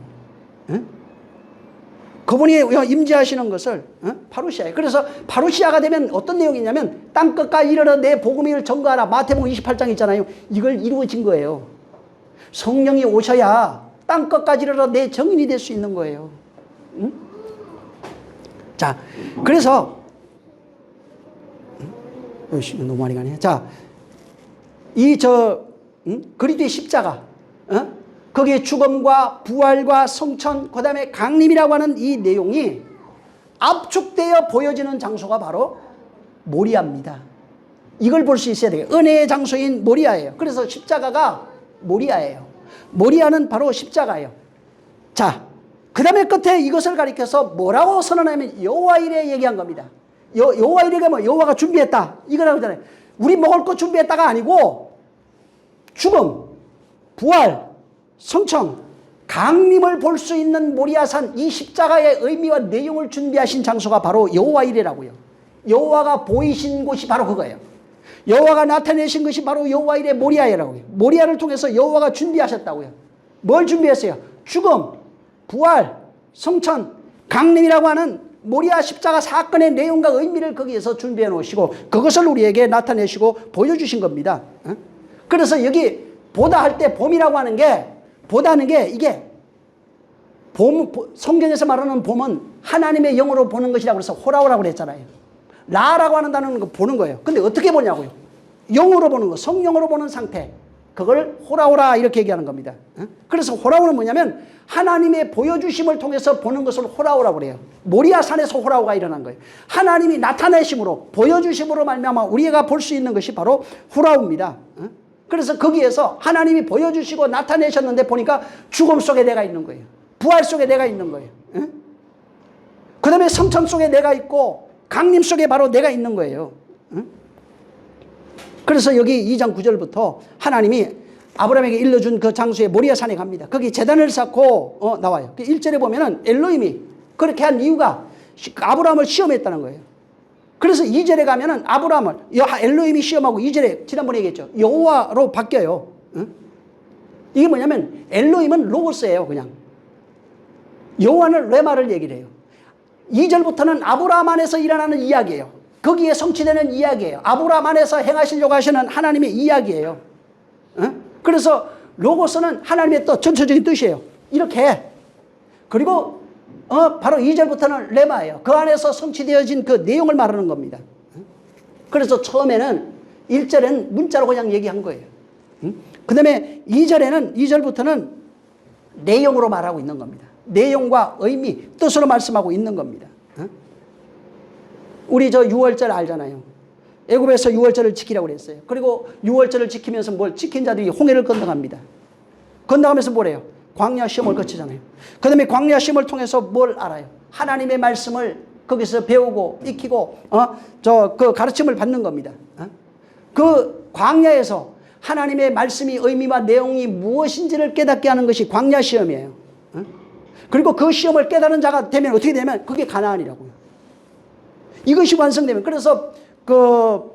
A: 그분이 임재하시는 것을 파루시아예요. 그래서 파루시아가 되면 어떤 내용이냐면 땅끝까지 이르러 내 복음을 전거하라. 마태복음 28장 있잖아요. 이걸 이루어진 거예요. 성령이 오셔야 땅끝까지 이르러 내 정인이 될 수 있는 거예요. 자, 그래서 너무 많이 가네. 자, 그리스도의 십자가, 거기에 죽음과 부활과 성천, 그 다음에 강림이라고 하는 이 내용이 압축되어 보여지는 장소가 바로 모리아입니다. 이걸 볼 수 있어야 돼요. 은혜의 장소인 모리아예요. 그래서 십자가가 모리아예요. 모리아는 바로 십자가예요. 자, 그 다음에 끝에 이것을 가리켜서 뭐라고 선언하면 여호와 이레 얘기한 겁니다. 여호와 이레가 뭐 여호와가 준비했다 이거라고 하잖아요. 우리 먹을 거 준비했다가 아니고 죽음, 부활, 성청, 강림을 볼 수 있는 모리아산 이 십자가의 의미와 내용을 준비하신 장소가 바로 여호와 이레라고요. 여호와가 보이신 곳이 바로 그거예요. 여호와가 나타내신 것이 바로 여호와 이레 모리아라고요. 모리아를 통해서 여호와가 준비하셨다고요. 뭘 준비했어요? 죽음, 부활, 성천, 강림이라고 하는 모리아 십자가 사건의 내용과 의미를 거기에서 준비해 놓으시고 그것을 우리에게 나타내시고 보여주신 겁니다. 그래서 여기 보다 할 때 봄이라고 하는 게 보다는 게 이게 성경에서 말하는 봄은 하나님의 영으로 보는 것이라고 해서 호라오라고 그랬잖아요. 라라고 하는 단어는 보는 거예요. 근데 어떻게 보냐고요? 영으로 보는 거, 성령으로 보는 상태. 그걸 호라오라 이렇게 얘기하는 겁니다. 그래서 호라오는 뭐냐면 하나님의 보여주심을 통해서 보는 것을 호라오라고 그래요. 모리아산에서 호라오가 일어난 거예요. 하나님이 나타내심으로 보여주심으로 말미암아 우리가 볼 수 있는 것이 바로 호라오입니다. 그래서 거기에서 하나님이 보여주시고 나타내셨는데 보니까 죽음 속에 내가 있는 거예요. 부활 속에 내가 있는 거예요. 그 다음에 성천 속에 내가 있고 강림 속에 바로 내가 있는 거예요. 그래서 여기 2장 9절부터 하나님이 아브라함에게 일러준 그 장소에 모리아 산에 갑니다. 거기 제단을 쌓고 나와요. 1절에 보면은 엘로힘이 그렇게 한 이유가 아브라함을 시험했다는 거예요. 그래서 2절에 가면은 아브라함을 엘로힘이 시험하고 2절에 지난번에 얘기했죠. 여호와로 바뀌어요. 이게 뭐냐면 엘로힘은 로고스예요. 그냥 여호와는 레마를 얘기를 해요. 2절부터는 아브라함 안에서 일어나는 이야기예요. 거기에 성취되는 이야기예요. 아브라함 안에서 행하시려고 하시는 하나님의 이야기예요. 그래서 로고스는 하나님의 또 전체적인 뜻이에요. 이렇게. 그리고 바로 2절부터는 레마예요. 그 안에서 성취되어진 그 내용을 말하는 겁니다. 그래서 처음에는 1절에는 문자로 그냥 얘기한 거예요. 그 다음에 2절부터는 내용으로 말하고 있는 겁니다. 내용과 의미, 뜻으로 말씀하고 있는 겁니다. 우리 저 6월절 알잖아요. 애굽에서 6월절을 지키라고 그랬어요. 그리고 6월절을 지키면서 뭘 지킨 자들이 홍해를 건너갑니다. 건너가면서 뭐래요? 광야 시험을 거치잖아요. 그 다음에 광야 시험을 통해서 뭘 알아요? 하나님의 말씀을 거기서 배우고 익히고 그 가르침을 받는 겁니다. 그 광야에서 하나님의 말씀이 의미와 내용이 무엇인지를 깨닫게 하는 것이 광야 시험이에요. 그리고 그 시험을 깨달은 자가 되면 어떻게 되면 그게 가나안이라고요. 이것이 완성되면 그래서 그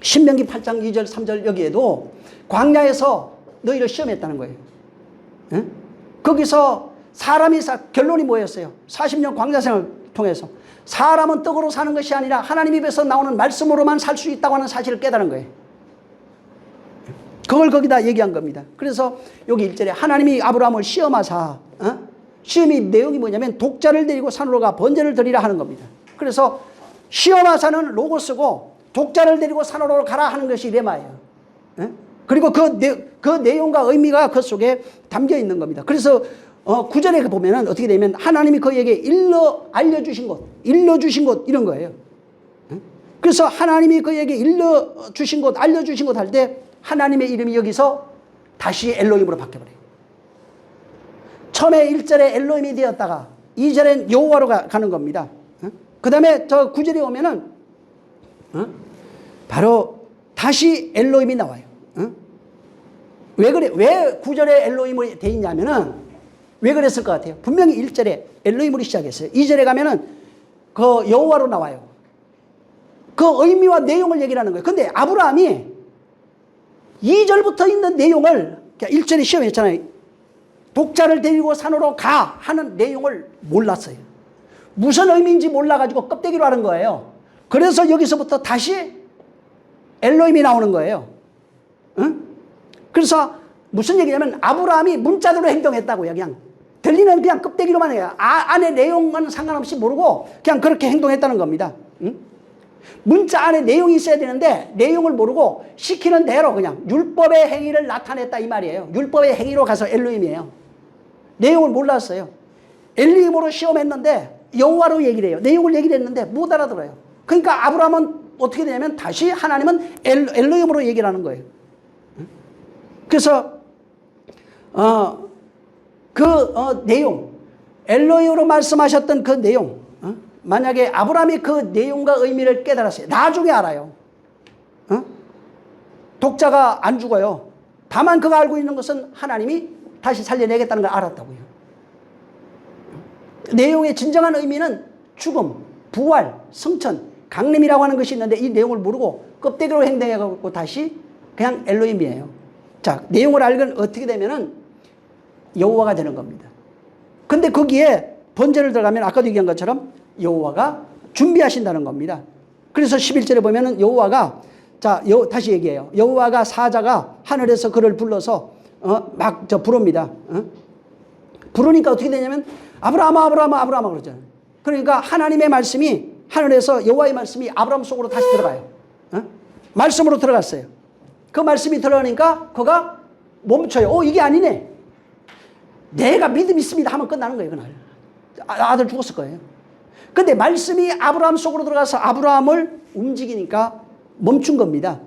A: 신명기 8장 2절 3절 여기에도 광야에서 너희를 시험했다는 거예요. 거기서 사람이 결론이 뭐였어요? 40년 광야 생활을 통해서 사람은 떡으로 사는 것이 아니라 하나님 입에서 나오는 말씀으로만 살 수 있다고 하는 사실을 깨달은 거예요. 그걸 거기다 얘기한 겁니다. 그래서 여기 1절에 하나님이 아브라함을 시험하사 시험의 내용이 뭐냐면 독자를 데리고 산으로 가 번제를 드리라 하는 겁니다. 그래서 시험하사는 로고스고 독자를 데리고 산으로 가라 하는 것이 레마예요. 그리고 그 내용과 의미가 그 속에 담겨 있는 겁니다. 그래서 9절에 보면은 어떻게 되면 하나님이 그에게 알려주신 곳 이런 거예요. 그래서 하나님이 그에게 알려주신 곳 할 때 하나님의 이름이 여기서 다시 엘로힘으로 바뀌어버려요. 처음에 1절에 엘로힘이 되었다가 2절엔 여호와로 가는 겁니다. 그 다음에 저 9절에 오면은 바로 다시 엘로힘이 나와요. 왜 그래? 왜 9절에 엘로힘이 돼 있냐면은 왜 그랬을 것 같아요? 분명히 1절에 엘로힘으로 시작했어요. 2절에 가면은 그 여호와로 나와요. 그 의미와 내용을 얘기를 하는 거예요. 근데 아브라함이 2절부터 있는 내용을 1절에 시험했잖아요. 독자를 데리고 산으로 가 하는 내용을 몰랐어요. 무슨 의미인지 몰라가지고 껍데기로 하는 거예요. 그래서 여기서부터 다시 엘로힘이 나오는 거예요. 그래서 무슨 얘기냐면 아브라함이 문자대로 행동했다고요. 그냥 들리는 그냥 껍데기로만 해요. 안에 내용은 상관없이 모르고 그냥 그렇게 행동했다는 겁니다. 문자 안에 내용이 있어야 되는데 내용을 모르고 시키는 대로 그냥 율법의 행위를 나타냈다 이 말이에요. 율법의 행위로 가서 엘로힘이에요. 내용을 몰랐어요. 엘로힘으로 시험했는데 여호와로 얘기를 해요. 내용을 얘기를 했는데 못 알아들어요. 그러니까 아브라함은 어떻게 되냐면 다시 하나님은 엘로힘으로 얘기를 하는 거예요. 그래서 내용 엘로힘으로 말씀하셨던 그 내용 만약에 아브라함이 그 내용과 의미를 깨달았어요. 나중에 알아요. 독자가 안 죽어요. 다만 그가 알고 있는 것은 하나님이 다시 살려내겠다는 걸 알았다고요. 내용의 진정한 의미는 죽음, 부활, 성천, 강림이라고 하는 것이 있는데 이 내용을 모르고 껍데기로 행동해갖고 다시 그냥 엘로힘이에요. 자, 내용을 알건 어떻게 되면은 여호와가 되는 겁니다. 근데 거기에 번제를 들어가면 아까도 얘기한 것처럼 여호와가 준비하신다는 겁니다. 그래서 11절에 보면은 여호와가 다시 얘기해요. 여호와가 사자가 하늘에서 그를 불러서 막 부릅니다. 부르니까 어떻게 되냐면 아브라함아 그러잖아요. 그러니까 하나님의 말씀이 하늘에서 여호와의 말씀이 아브라함 속으로 다시 들어가요. 말씀으로 들어갔어요. 그 말씀이 들어가니까 그가 멈춰요. 이게 아니네. 내가 믿음 있습니다 하면 끝나는 거예요. 그날 아들 죽었을 거예요. 근데 말씀이 아브라함 속으로 들어가서 아브라함을 움직이니까 멈춘 겁니다.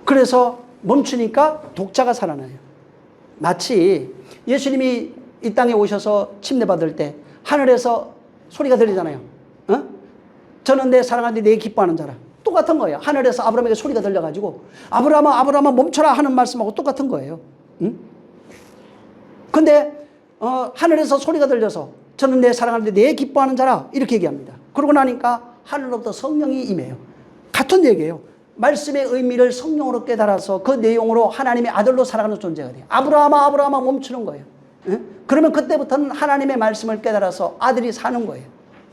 A: 그래서 멈추니까 독자가 살아나요. 마치 예수님이 이 땅에 오셔서 침례받을 때 하늘에서 소리가 들리잖아요. 저는 내 사랑하는 내 기뻐하는 자라. 똑같은 거예요. 하늘에서 아브라함에게 소리가 들려가지고 아브라함아 아브라함아 멈춰라 하는 말씀하고 똑같은 거예요. 응? 근데 하늘에서 소리가 들려서 저는 내 사랑하는데 내 기뻐하는 자라 이렇게 얘기합니다. 그러고 나니까 하늘로부터 성령이 임해요. 같은 얘기예요. 말씀의 의미를 성령으로 깨달아서 그 내용으로 하나님의 아들로 살아가는 존재가 돼요. 아브라함아 아브라함아 멈추는 거예요. 응? 그러면 그때부터는 하나님의 말씀을 깨달아서 아들이 사는 거예요.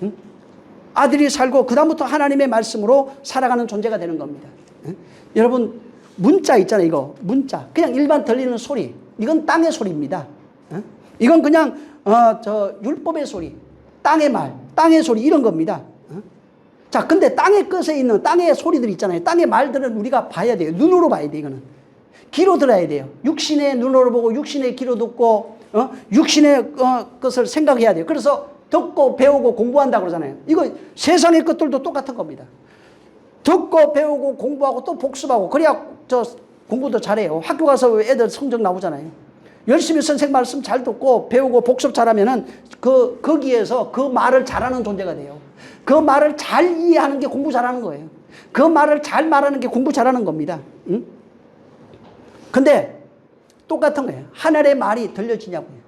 A: 응? 아들이 살고 그 다음부터 하나님의 말씀으로 살아가는 존재가 되는 겁니다. 응? 여러분 문자 있잖아요. 이거 문자 그냥 일반 들리는 소리 이건 땅의 소리입니다. 응? 이건 그냥 율법의 소리 땅의 말 땅의 소리 이런 겁니다. 응? 자 근데 땅의 끝에 있는 땅의 소리들 있잖아요. 땅의 말들은 우리가 봐야 돼요. 눈으로 봐야 돼요. 이거는 귀로 들어야 돼요. 육신의 눈으로 보고 육신의 귀로 듣고 육신의 것을 생각해야 돼요. 그래서 듣고 배우고 공부한다고 그러잖아요. 이거 세상의 것들도 똑같은 겁니다. 듣고 배우고 공부하고 또 복습하고 그래야 공부도 잘해요. 학교 가서 애들 성적 나오잖아요. 열심히 선생 말씀 잘 듣고 배우고 복습 잘하면은 거기에서 그 말을 잘하는 존재가 돼요. 그 말을 잘 이해하는 게 공부 잘하는 거예요. 그 말을 잘 말하는 게 공부 잘하는 겁니다. 응? 근데 똑같은 거예요. 하늘의 말이 들려지냐고요.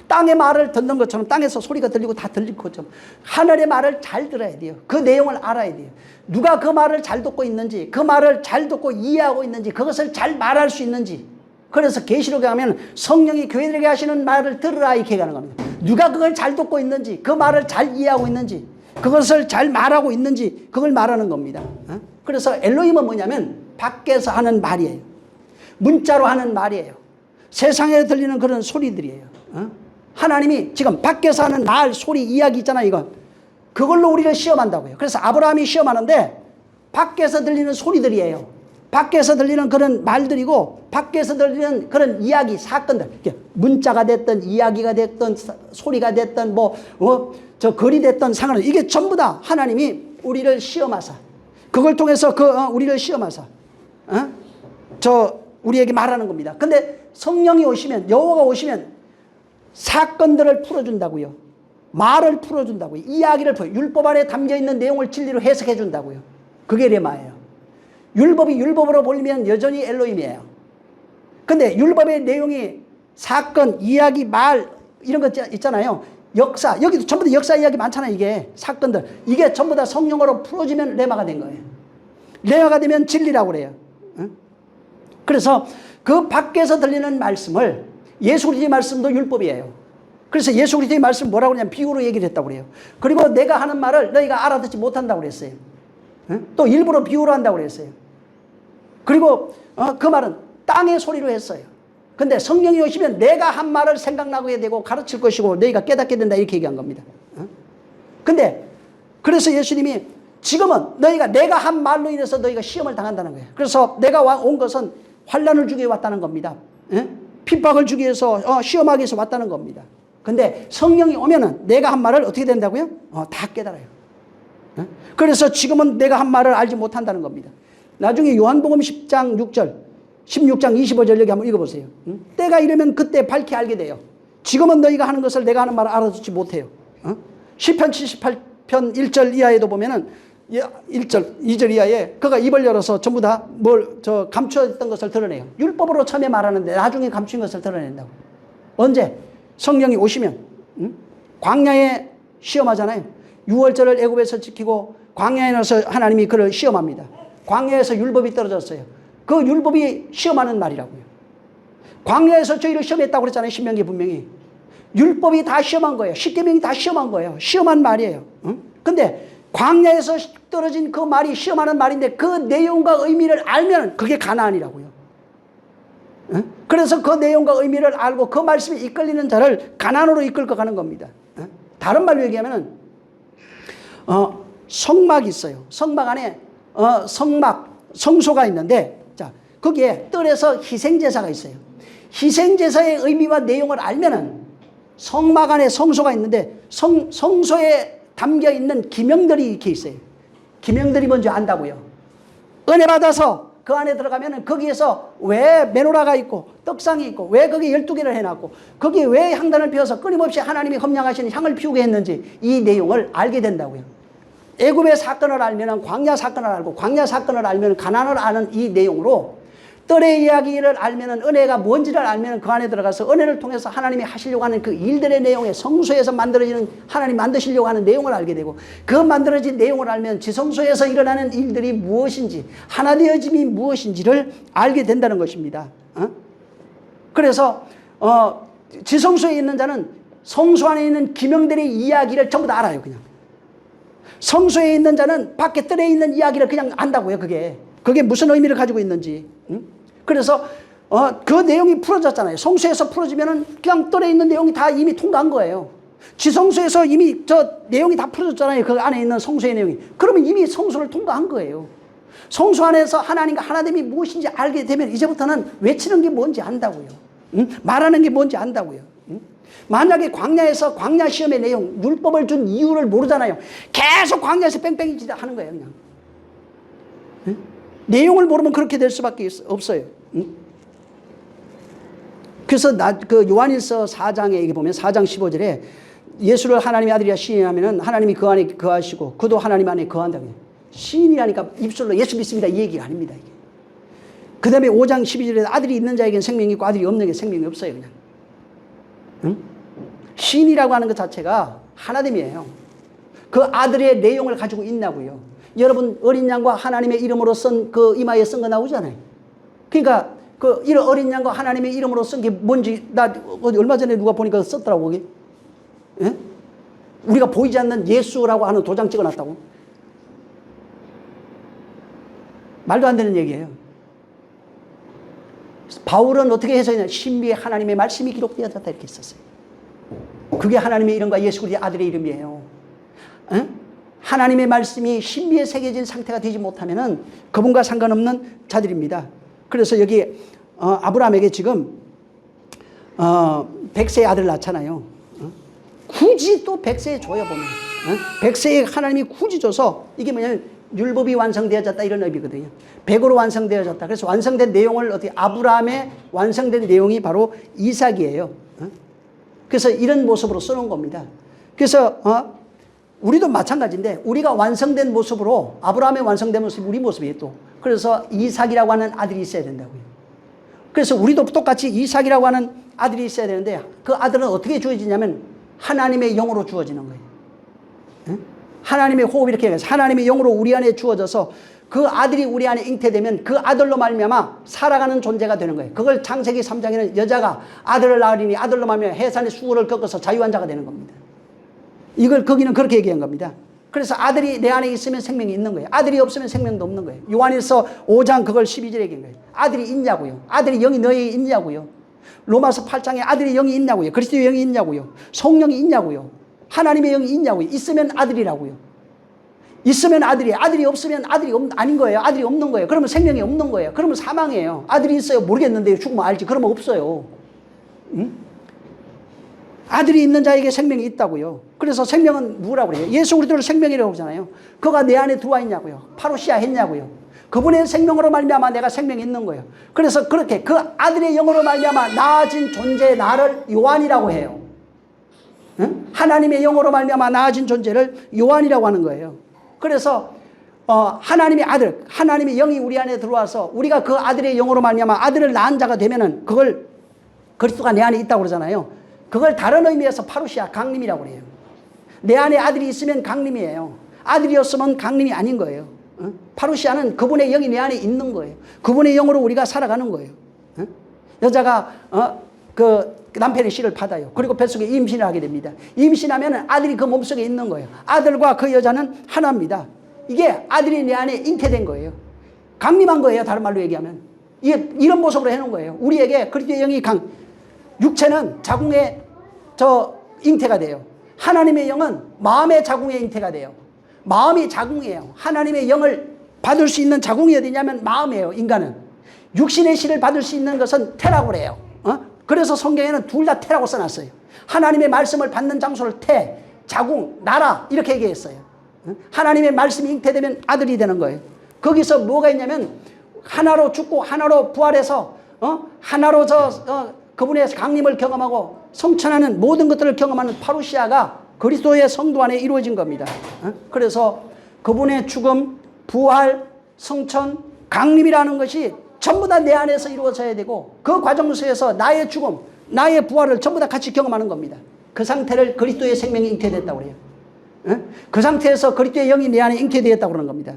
A: 땅의 말을 듣는 것처럼 땅에서 소리가 들리고 다 들릴 것처럼 하늘의 말을 잘 들어야 돼요. 그 내용을 알아야 돼요. 누가 그 말을 잘 듣고 있는지 그 말을 잘 듣고 이해하고 있는지 그것을 잘 말할 수 있는지 그래서 계시록에 가면 성령이 교회들에게 하시는 말을 들으라 이렇게 얘기하는 겁니다. 누가 그걸 잘 듣고 있는지 그 말을 잘 이해하고 있는지 그것을 잘 말하고 있는지 그걸 말하는 겁니다. 그래서 엘로힘은 뭐냐면 밖에서 하는 말이에요. 문자로 하는 말이에요. 세상에 들리는 그런 소리들이에요. 하나님이 지금 밖에서 하는 말, 소리, 이야기 있잖아요. 이건 그걸로 우리를 시험한다고요. 그래서 아브라함이 시험하는데 밖에서 들리는 소리들이에요. 밖에서 들리는 그런 말들이고 밖에서 들리는 그런 이야기, 사건들 문자가 됐든 이야기가 됐든 소리가 됐든 글이 됐든 상관은 이게 전부 다 하나님이 우리를 시험하사 그걸 통해서 우리를 시험하사 우리에게 말하는 겁니다. 근데 성령이 오시면 여호와가 오시면 사건들을 풀어준다고요. 말을 풀어준다고요. 이야기를 율법 안에 담겨있는 내용을 진리로 해석해 준다고요. 그게 레마예요. 율법이 율법으로 보이면 여전히 엘로힘이에요. 근데 율법의 내용이 사건, 이야기, 말 이런 거 있잖아요. 역사, 여기도 전부 다 역사 이야기 많잖아요. 이게 사건들. 이게 전부 다 성령으로 풀어지면 레마가 된 거예요. 레마가 되면 진리라고 그래요. 그래서 그 밖에서 들리는 말씀을 예수 그리스도의 말씀도 율법이에요. 그래서 예수 그리스도의 말씀 뭐라고 그러냐면 비유로 얘기를 했다고 그래요. 그리고 내가 하는 말을 너희가 알아듣지 못한다고 그랬어요. 또 일부러 비유로 한다고 그랬어요. 그리고 그 말은 땅의 소리로 했어요. 근데 성령이 오시면 내가 한 말을 생각나게 되고 가르칠 것이고 너희가 깨닫게 된다 이렇게 얘기한 겁니다. 근데 그래서 예수님이 지금은 내가 한 말로 인해서 너희가 시험을 당한다는 거예요. 그래서 내가 온 것은 환난을 주기 위해 왔다는 겁니다. 핍박을 주기 위해서 시험하기 위해서 왔다는 겁니다. 근데 성령이 오면은 내가 한 말을 어떻게 된다고요? 다 깨달아요. 그래서 지금은 내가 한 말을 알지 못한다는 겁니다. 나중에 요한복음 10장 6절 16장 25절 여기 한번 읽어보세요. 때가 이르면 그때 밝히 알게 돼요. 지금은 너희가 하는 것을 내가 하는 말을 알아듣지 못해요. 시편 78편 1절 이하에도 보면은 1절, 2절 이하에 그가 입을 열어서 전부 다 감추었던 것을 드러내요. 율법으로 처음에 말하는데 나중에 감춘 것을 드러낸다고. 언제? 성령이 오시면 광야에 시험하잖아요. 6월절을 애굽에서 지키고 광야에 나서 하나님이 그를 시험합니다. 광야에서 율법이 떨어졌어요. 그 율법이 시험하는 말이라고요. 광야에서 저희를 시험했다고 그랬잖아요. 신명기 분명히. 율법이 다 시험한 거예요. 십계명이 다 시험한 거예요. 시험한 말이에요. 근데 광야에서 떨어진 그 말이 시험하는 말인데 그 내용과 의미를 알면 그게 가나안이라고요. 그래서 그 내용과 의미를 알고 그 말씀에 이끌리는 자를 가나안으로 이끌고 가는 겁니다. 다른 말로 얘기하면 성막이 있어요. 성막 안에 성소가 있는데 자 거기에 뜰에서 희생제사가 있어요. 희생제사의 의미와 내용을 알면은 성막 안에 성소가 있는데 성소에 담겨있는 기명들이 이렇게 있어요. 기명들이 뭔지 안다고요. 은혜 받아서 그 안에 들어가면 거기에서 왜 메노라가 있고 떡상이 있고 왜 거기 12개를 해놨고 거기에 왜 향단을 피워서 끊임없이 하나님이 험량하신 향을 피우게 했는지 이 내용을 알게 된다고요. 애굽의 사건을 알면은 광야 사건을 알고 광야 사건을 알면 가나안을 아는 이 내용으로 뜰의 이야기를 알면은 은혜가 뭔지를 알면은 그 안에 들어가서 은혜를 통해서 하나님이 하시려고 하는 그 일들의 내용에 성소에서 만들어지는 하나님 만드시려고 하는 내용을 알게 되고 그 만들어진 내용을 알면 지성소에서 일어나는 일들이 무엇인지 하나 되어짐이 무엇인지를 알게 된다는 것입니다. 그래서 지성소에 있는 자는 성소 안에 있는 기명들의 이야기를 전부 다 알아요. 그냥 성소에 있는 자는 밖에 뜰에 있는 이야기를 그냥 안다고요. 그게 무슨 의미를 가지고 있는지. 그래서 그 내용이 풀어졌잖아요. 성소에서 풀어지면은 그냥 뜰에 있는 내용이 다 이미 통과한 거예요. 지성소에서 이미 저 내용이 다 풀어졌잖아요. 그 안에 있는 성소의 내용이. 그러면 이미 성소를 통과한 거예요. 성소 안에서 하나님과 하나됨이 무엇인지 알게 되면 이제부터는 외치는 게 뭔지 안다고요. 말하는 게 뭔지 안다고요. 만약에 광야에서 광야 시험의 내용, 율법을 준 이유를 모르잖아요. 계속 광야에서 뺑뺑이 하는 거예요. 그냥. 내용을 모르면 그렇게 될 수밖에 없어요. 그래서 그 요한일서 4장에 여기 보면 4장 15절에 예수를 하나님의 아들이라 시인하면은 하나님이 그 안에 거하시고 그도 하나님 안에 거한다고. 시인이라니까 입술로 예수 믿습니다 이 얘기가 아닙니다. 이게. 그 다음에 5장 12절에 아들이 있는 자에게는 생명이 있고 아들이 없는 게 생명이 없어요. 그냥. 시인이라고 하는 것 자체가 하나됨이에요. 그 아들의 내용을 가지고 있나고요. 여러분 어린 양과 하나님의 이름으로 쓴 그 이마에 쓴 거 나오잖아요. 그러니까 그 이런 어린 양과 하나님의 이름으로 쓴 게 뭔지 나 얼마 전에 누가 보니까 썼더라고 거기. 예? 우리가 보이지 않는 예수라고 하는 도장 찍어놨다고. 말도 안 되는 얘기예요. 바울은 어떻게 해석했냐? 신비의 하나님의 말씀이 기록되어졌다 이렇게 썼어요. 그게 하나님의 이름과 예수 그리스도의 아들의 이름이에요. 에? 하나님의 말씀이 신비에 새겨진 상태가 되지 못하면은 그분과 상관없는 자들입니다. 그래서 여기 아브라함에게 지금 100세의 아들을 낳잖아요. 굳이 또 100세에 줘요 보면. 100세에 하나님이 굳이 줘서 이게 뭐냐면 율법이 완성되어졌다 이런 의미거든요. 100으로 완성되어졌다. 그래서 완성된 내용을 어떻게 아브라함의 완성된 내용이 바로 이삭이에요. 그래서 이런 모습으로 써놓은 겁니다. 그래서 우리도 마찬가지인데 우리가 완성된 모습으로 아브라함의 완성된 모습이 우리 모습이에요 또. 그래서 이삭이라고 하는 아들이 있어야 된다고요. 그래서 우리도 똑같이 이삭이라고 하는 아들이 있어야 되는데 그 아들은 어떻게 주어지냐면 하나님의 영으로 주어지는 거예요. 하나님의 호흡 이렇게 해서 하나님의 영으로 우리 안에 주어져서 그 아들이 우리 안에 잉태되면 그 아들로 말미암아 살아가는 존재가 되는 거예요. 그걸 창세기 3장에는 여자가 아들을 낳으리니 아들로 말미암아 해산의 수고를 겪어서 자유한 자가 되는 겁니다. 이걸 거기는 그렇게 얘기한 겁니다. 그래서 아들이 내 안에 있으면 생명이 있는 거예요. 아들이 없으면 생명도 없는 거예요. 요한일서 5장 그걸 12절에 얘기한 거예요. 아들이 있냐고요. 아들이 영이 너희에 있냐고요. 로마서 8장에 아들이 영이 있냐고요. 그리스도의 영이 있냐고요. 성령이 있냐고요. 하나님의 영이 있냐고요. 있으면 아들이라고요. 있으면 아들이에요. 아들이 없으면 아들이 아닌 거예요. 아들이 없는 거예요. 그러면 생명이 없는 거예요. 그러면 사망이에요. 아들이 있어요. 모르겠는데 죽으면 알지. 그러면 없어요. 응? 아들이 있는 자에게 생명이 있다고요. 그래서 생명은 누구라고 그래요? 예수 그리스도를 생명이라고 하잖아요. 그가 내 안에 들어와 있냐고요. 파루시아 했냐고요. 그분의 생명으로 말미암아 내가 생명이 있는 거예요. 그래서 그렇게 그 아들의 영으로 말미암아 나아진 존재의 나를 요한이라고 해요. 응? 하나님의 영으로 말미암아 나아진 존재를 요한이라고 하는 거예요. 그래서 하나님의 아들, 하나님의 영이 우리 안에 들어와서 우리가 그 아들의 영으로 말미암아 아들을 낳은 자가 되면은 그걸 그리스도가 내 안에 있다고 그러잖아요. 그걸 다른 의미에서 파루시아 강림이라고 그래요. 내 안에 아들이 있으면 강림이에요. 아들이 없으면 강림이 아닌 거예요. 파루시아는 그분의 영이 내 안에 있는 거예요. 그분의 영으로 우리가 살아가는 거예요. 여자가 그 남편의 씨를 받아요. 그리고 뱃속에 임신을 하게 됩니다. 임신하면 아들이 그 몸속에 있는 거예요. 아들과 그 여자는 하나입니다. 이게 아들이 내 안에 잉태된 거예요. 강림한 거예요. 다른 말로 얘기하면. 이게 이런 모습으로 해놓은 거예요. 우리에게 그리스도의 영이 육체는 자궁의 잉태가 돼요. 하나님의 영은 마음의 자궁의 잉태가 돼요. 마음이 자궁이에요. 하나님의 영을 받을 수 있는 자궁이 어디냐면 마음이에요. 인간은. 육신의 씨를 받을 수 있는 것은 태라고 그래요. 그래서 성경에는 둘 다 태라고 써놨어요. 하나님의 말씀을 받는 장소를 태, 자궁, 나라 이렇게 얘기했어요. 하나님의 말씀이 잉태되면 아들이 되는 거예요. 거기서 뭐가 있냐면 하나로 죽고 하나로 부활해서 하나로 그분의 강림을 경험하고 성천하는 모든 것들을 경험하는 파루시아가 그리스도의 성도 안에 이루어진 겁니다. 그래서 그분의 죽음, 부활, 성천, 강림이라는 것이 전부 다 내 안에서 이루어져야 되고 그 과정 속에서 나의 죽음, 나의 부활을 전부 다 같이 경험하는 겁니다. 그 상태를 그리스도의 생명이 잉태됐다고 그래요. 그 상태에서 그리스도의 영이 내 안에 잉태되었다고 그러는 겁니다.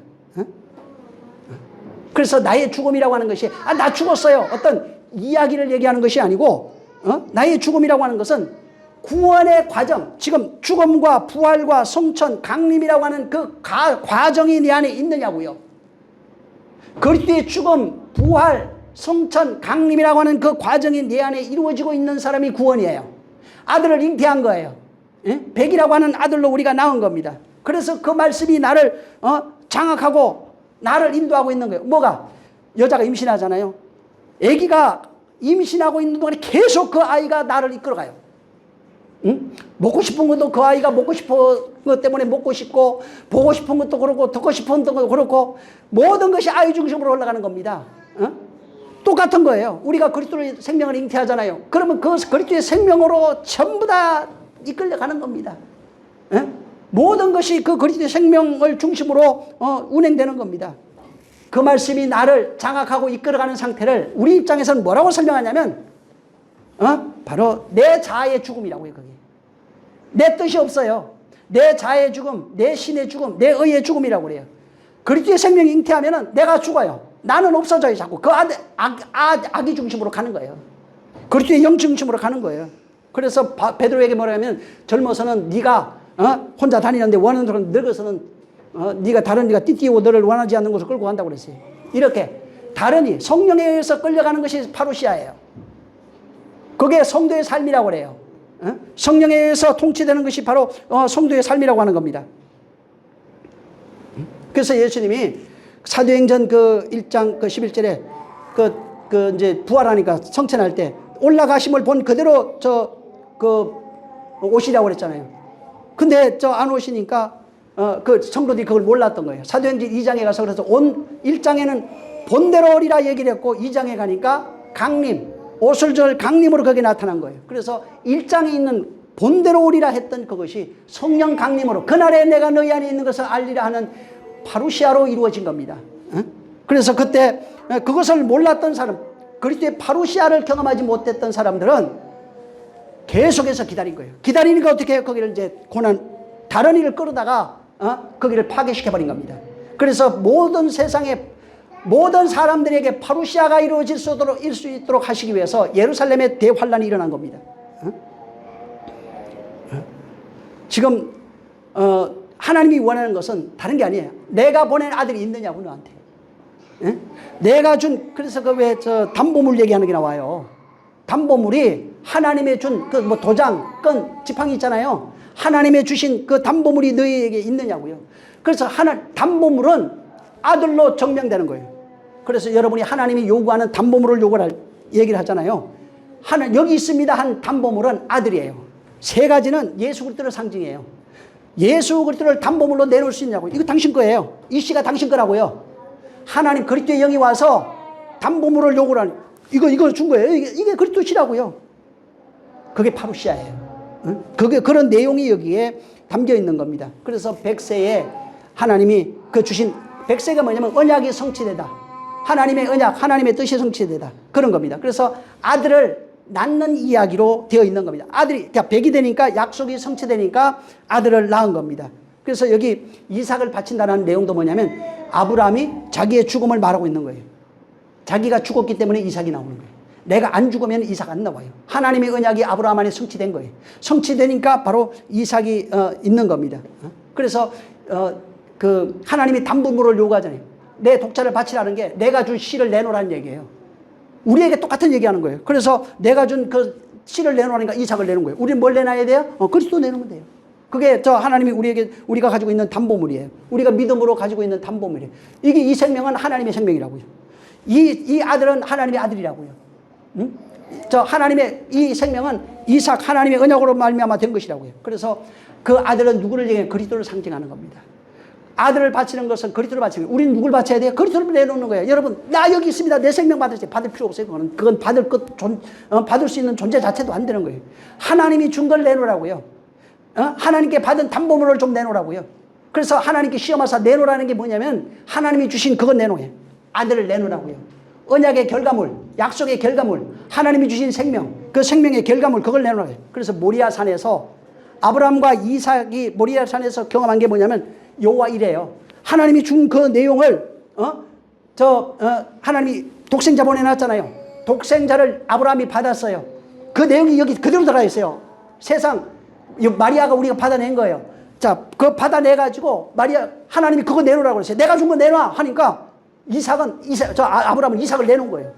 A: 그래서 나의 죽음이라고 하는 것이 나 죽었어요. 어떤 이야기를 얘기하는 것이 아니고 나의 죽음이라고 하는 것은 구원의 과정, 지금 죽음과 부활과 성천, 강림이라고 하는 그 과정이 내 안에 있느냐고요. 그리스도의 죽음, 부활, 성천, 강림이라고 하는 그 과정이 내 안에 이루어지고 있는 사람이 구원이에요. 아들을 잉태한 거예요. 백이라고 하는 아들로 우리가 낳은 겁니다. 그래서 그 말씀이 나를 장악하고 나를 인도하고 있는 거예요. 뭐가? 여자가 임신하잖아요. 아기가 임신하고 있는 동안에 계속 그 아이가 나를 이끌어가요. 먹고 싶은 것도 그 아이가 먹고 싶은 것 때문에 먹고 싶고, 보고 싶은 것도 그렇고, 듣고 싶은 것도 그렇고, 모든 것이 아이 중심으로 올라가는 겁니다. 똑같은 거예요. 우리가 그리스도의 생명을 잉태하잖아요. 그러면 그 그리스도의 생명으로 전부 다 이끌려가는 겁니다. 모든 것이 그 그리스도의 생명을 중심으로 운행되는 겁니다. 그 말씀이 나를 장악하고 이끌어가는 상태를 우리 입장에서는 뭐라고 설명하냐면 바로 내 자아의 죽음이라고 해요. 그게 내 뜻이 없어요. 내 자아의 죽음, 내 신의 죽음, 내 의의 죽음이라고 그래요. 그리스도의 생명이 잉태하면은 내가 죽어요. 나는 없어져요. 자꾸 그 악이 중심으로 가는 거예요. 그리스도의 영 중심으로 가는 거예요. 그래서 베드로에게 뭐라 하면 젊어서는 네가 혼자 다니는데 원하는 대로, 늙어서는 네가 다른 네가 띠띠고 너를 원하지 않는 곳을 끌고 간다고 그랬어요. 이렇게 다른이 성령에 의해서 끌려가는 것이 파루시아예요. 그게 성도의 삶이라고 그래요. 성령에 의해서 통치되는 것이 바로 성도의 삶이라고 하는 겁니다. 그래서 예수님이 사도행전 그 1장 그 11절에 그 이제 부활하니까 성천할 때 올라가심을 본 그대로 오시라고 그랬잖아요. 근데 안 오시니까 그 성도들이 그걸 몰랐던 거예요. 사도행전 2장에 가서 그래서 1장에는 본대로 오리라 얘기를 했고 2장에 가니까 강림, 오슬절 강림으로 거기에 나타난 거예요. 그래서 1장에 있는 본대로 오리라 했던 그것이 성령 강림으로 그날에 내가 너희 안에 있는 것을 알리라 하는 파루시아로 이루어진 겁니다. 그래서 그때 그것을 몰랐던 사람, 그리스도의 파루시아를 경험하지 못했던 사람들은 계속해서 기다린 거예요. 기다리니까 어떻게 해요? 거기를 이제 다른 일을 끌어다가 거기를 파괴시켜버린 겁니다. 그래서 모든 세상에 모든 사람들에게 파루시아가 이루어질 수 있도록 하시기 위해서 예루살렘에 대환란이 일어난 겁니다. 지금 하나님이 원하는 것은 다른 게 아니에요. 내가 보낸 아들이 있느냐고 너한테. 내가 준 그래서 그 왜 담보물 얘기하는 게 나와요. 담보물이 하나님의 준 그 뭐 도장, 건, 지팡이 있잖아요. 하나님의 주신 그 담보물이 너희에게 있느냐고요. 그래서 담보물은 아들로 정명되는 거예요. 그래서 여러분이 하나님이 요구하는 담보물을 얘기를 하잖아요. 여기 있습니다 한 담보물은 아들이에요. 세 가지는 예수 그리스도를 상징해요. 예수 그리스도를 담보물로 내놓을 수 있냐고. 이거 당신 거예요. 이 씨가 당신 거라고요. 하나님 그리스도의 영이 와서 담보물을 요구를 하는 이거 준 거예요. 이게 그리스도 씨라고요. 그게 파루시아예요. 그게 그런 내용이 여기에 담겨 있는 겁니다. 그래서 백세에 하나님이 그 주신 백세가 뭐냐면 언약이 성취되다. 하나님의 언약, 하나님의 뜻이 성취되다. 그런 겁니다. 그래서 아들을 낳는 이야기로 되어 있는 겁니다. 아들이 백이 되니까 약속이 성취되니까 아들을 낳은 겁니다. 그래서 여기 이삭을 바친다는 내용도 뭐냐면 아브라함이 자기의 죽음을 말하고 있는 거예요. 자기가 죽었기 때문에 이삭이 나오는 거예요. 내가 안 죽으면 이삭 안 나와요. 하나님의 언약이 아브라함 안에 성취된 거예요. 성취되니까 바로 이삭이 있는 겁니다. 그래서 그 하나님이 담보물을 요구하잖아요. 내 독자를 바치라는 게 내가 준 씨를 내놓으라는 얘기예요. 우리에게 똑같은 얘기하는 거예요. 그래서 내가 준 그 씨를 내놓으라니까 이삭을 내는 거예요. 우리는 뭘 내놔야 돼요? 그리스도 내놓으면 돼요. 그게 하나님이 우리가 가지고 있는 담보물이에요. 우리가 믿음으로 가지고 있는 담보물이에요. 이 생명은 하나님의 생명이라고요. 이 아들은 하나님의 아들이라고요. 하나님의 이 생명은 이삭 하나님의 언약으로 말미암아 된 것이라고요. 그래서 그 아들은 누구를 얘기해? 그리스도를 상징하는 겁니다. 아들을 바치는 것은 그리스도를 바치는 거예요. 우리는 누굴 바쳐야 돼요? 그리스도를 내놓는 거예요. 여러분, 나 여기 있습니다. 내 생명 받을 필요 없어요. 그건 받을 수 있는 존재 자체도 안 되는 거예요. 하나님이 준 걸 내놓으라고요. 하나님께 받은 담보물을 좀 내놓으라고요. 그래서 하나님께 시험하사 내놓으라는 게 뭐냐면 하나님이 주신 그거 내놓아요. 아들을 내놓으라고요. 언약의 결과물, 약속의 결과물, 하나님이 주신 생명, 그 생명의 결과물 그걸 내놓으라고요. 그래서 모리아 산에서 아브라함과 이삭이 모리아 산에서 경험한 게 뭐냐면 여호와 이레요. 하나님이 준 그 내용을 하나님이 독생자 보내놨잖아요. 독생자를 아브라함이 받았어요. 그 내용이 여기 그대로 들어가 있어요. 세상 마리아가 우리가 받아낸 거예요. 자, 그거 받아내가지고 하나님이 그거 내놓으라고 그랬어요. 내가 준 거 내놔 하니까 아브라함은 이삭을 내놓은 거예요.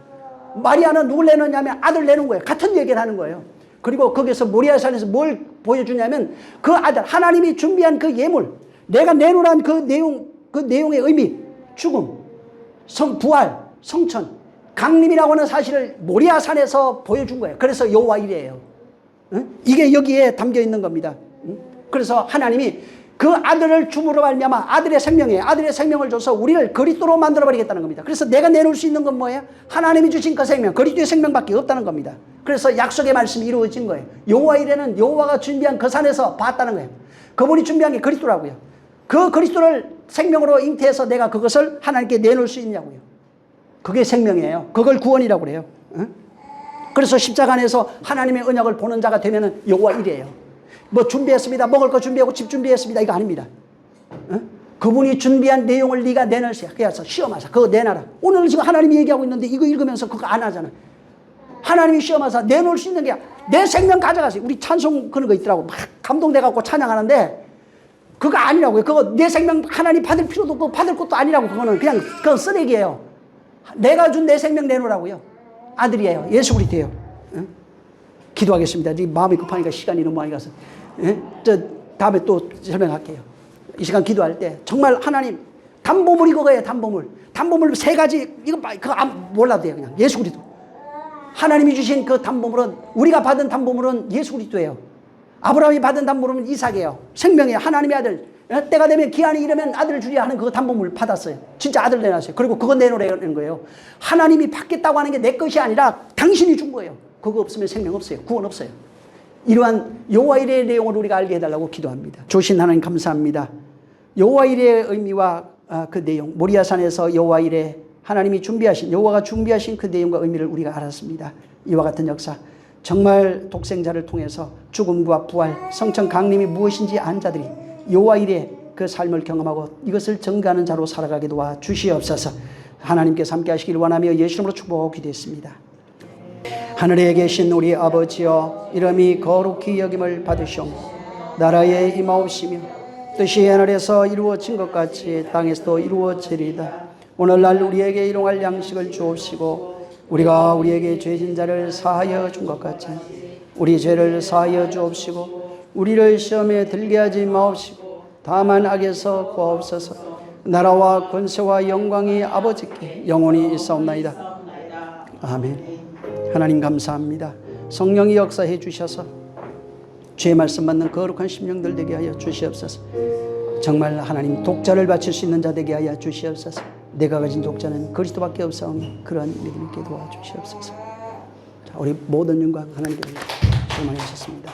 A: 마리아는 누굴 내놓냐면 아들 내놓은 거예요. 같은 얘기를 하는 거예요. 그리고 거기서 모리아산에서 뭘 보여주냐면 그 아들, 하나님이 준비한 그 예물, 내가 내놓으란 그 내용의 의미, 죽음, 부활, 성천, 강림이라고 하는 사실을 모리아산에서 보여준 거예요. 그래서 여호와 이레예요. 이게 여기에 담겨 있는 겁니다. 그래서 하나님이 그 아들을 줌으로 말미암아 아들의 생명을 줘서 우리를 그리스도로 만들어버리겠다는 겁니다. 그래서 내가 내놓을 수 있는 건 뭐예요? 하나님이 주신 그 생명, 그리스도의 생명밖에 없다는 겁니다. 그래서 약속의 말씀이 이루어진 거예요. 여호와 이레는 여호와가 준비한 그 산에서 봤다는 거예요. 그분이 준비한 게 그리스도라고요. 그 그리스도를 생명으로 잉태해서 내가 그것을 하나님께 내놓을 수 있냐고요. 그게 생명이에요. 그걸 구원이라고 그래요. 그래서 십자가 안에서 하나님의 언약을 보는 자가 되면은 여호와 이레예요. 뭐 준비했습니다. 먹을 거 준비하고 집 준비했습니다. 이거 아닙니다. 그분이 준비한 내용을 네가 내놓을 수 있어. 그래서 시험하사 그거 내놔라. 오늘 지금 하나님이 얘기하고 있는데 이거 읽으면서 그거 안 하잖아. 하나님이 시험하사 내놓을 수 있는 게 내 생명 가져가세요. 우리 찬송 그런 거 있더라고. 막 감동돼갖고 찬양하는데 그거 아니라고요. 그거 내 생명 하나님 받을 필요도 없고 받을 것도 아니라고. 그건 쓰레기예요. 내가 준 내 생명 내놓으라고요. 아들이에요. 예수 그리스도예요. 기도하겠습니다. 마음이 급하니까 시간이 너무 많이 가서. 다음에 또 설명할게요. 이 시간 기도할 때 정말 하나님 담보물이 그거예요. 담보물 세 가지. 그거 몰라도 돼요. 그냥 예수 그리스도. 하나님이 주신 그 담보물은, 우리가 받은 담보물은 예수 그리스도예요. 아브라함이 받은 담보물은 이삭이에요. 생명이에요. 하나님의 아들. 때가 되면 기한이 이르면 아들을 주리라 하는 그 담보물을 받았어요. 진짜 아들 내놨어요. 그리고 그거 내놓으라는 거예요. 하나님이 받겠다고 하는 게 내 것이 아니라 당신이 준 거예요. 그거 없으면 생명 없어요. 구원 없어요. 이러한 여호와 이레의 내용을 우리가 알게 해달라고 기도합니다. 조신 하나님 감사합니다. 여호와 이레의 의미와 그 내용, 모리아산에서 여호와 이레, 하나님이 여호와가 준비하신 그 내용과 의미를 우리가 알았습니다. 이와 같은 역사, 정말 독생자를 통해서 죽음과 부활, 성천 강림이 무엇인지 안 자들이 여호와 이레 그 삶을 경험하고 이것을 증거하는 자로 살아가게 도와 주시옵소서. 하나님께서 함께 하시길 원하며 예수 이름으로 축복하고 기도했습니다. 하늘에 계신 우리 아버지여, 이름이 거룩히 여김을 받으시오며 나라에 임하옵시며 뜻이 하늘에서 이루어진 것 같이 땅에서도 이루어지리이다. 오늘날 우리에게 일용할 양식을 주옵시고 우리가 우리에게 죄진 자를 사하여 준 것 같이 우리 죄를 사하여 주옵시고 우리를 시험에 들게 하지 마옵시고 다만 악에서 구하옵소서. 나라와 권세와 영광이 아버지께 영원히 있사옵나이다. 아멘. 하나님 감사합니다. 성령이 역사해 주셔서 죄 말씀 받는 거룩한 심령들 되게 하여 주시옵소서. 정말 하나님 독자를 바칠 수 있는 자 되게 하여 주시옵소서. 내가 가진 독자는 그리스도밖에 없사오니 그러한 믿음 있게 도와주시옵소서. 자, 우리 모든 영광 하나님께 드립니다. 수고 많이 하셨습니다.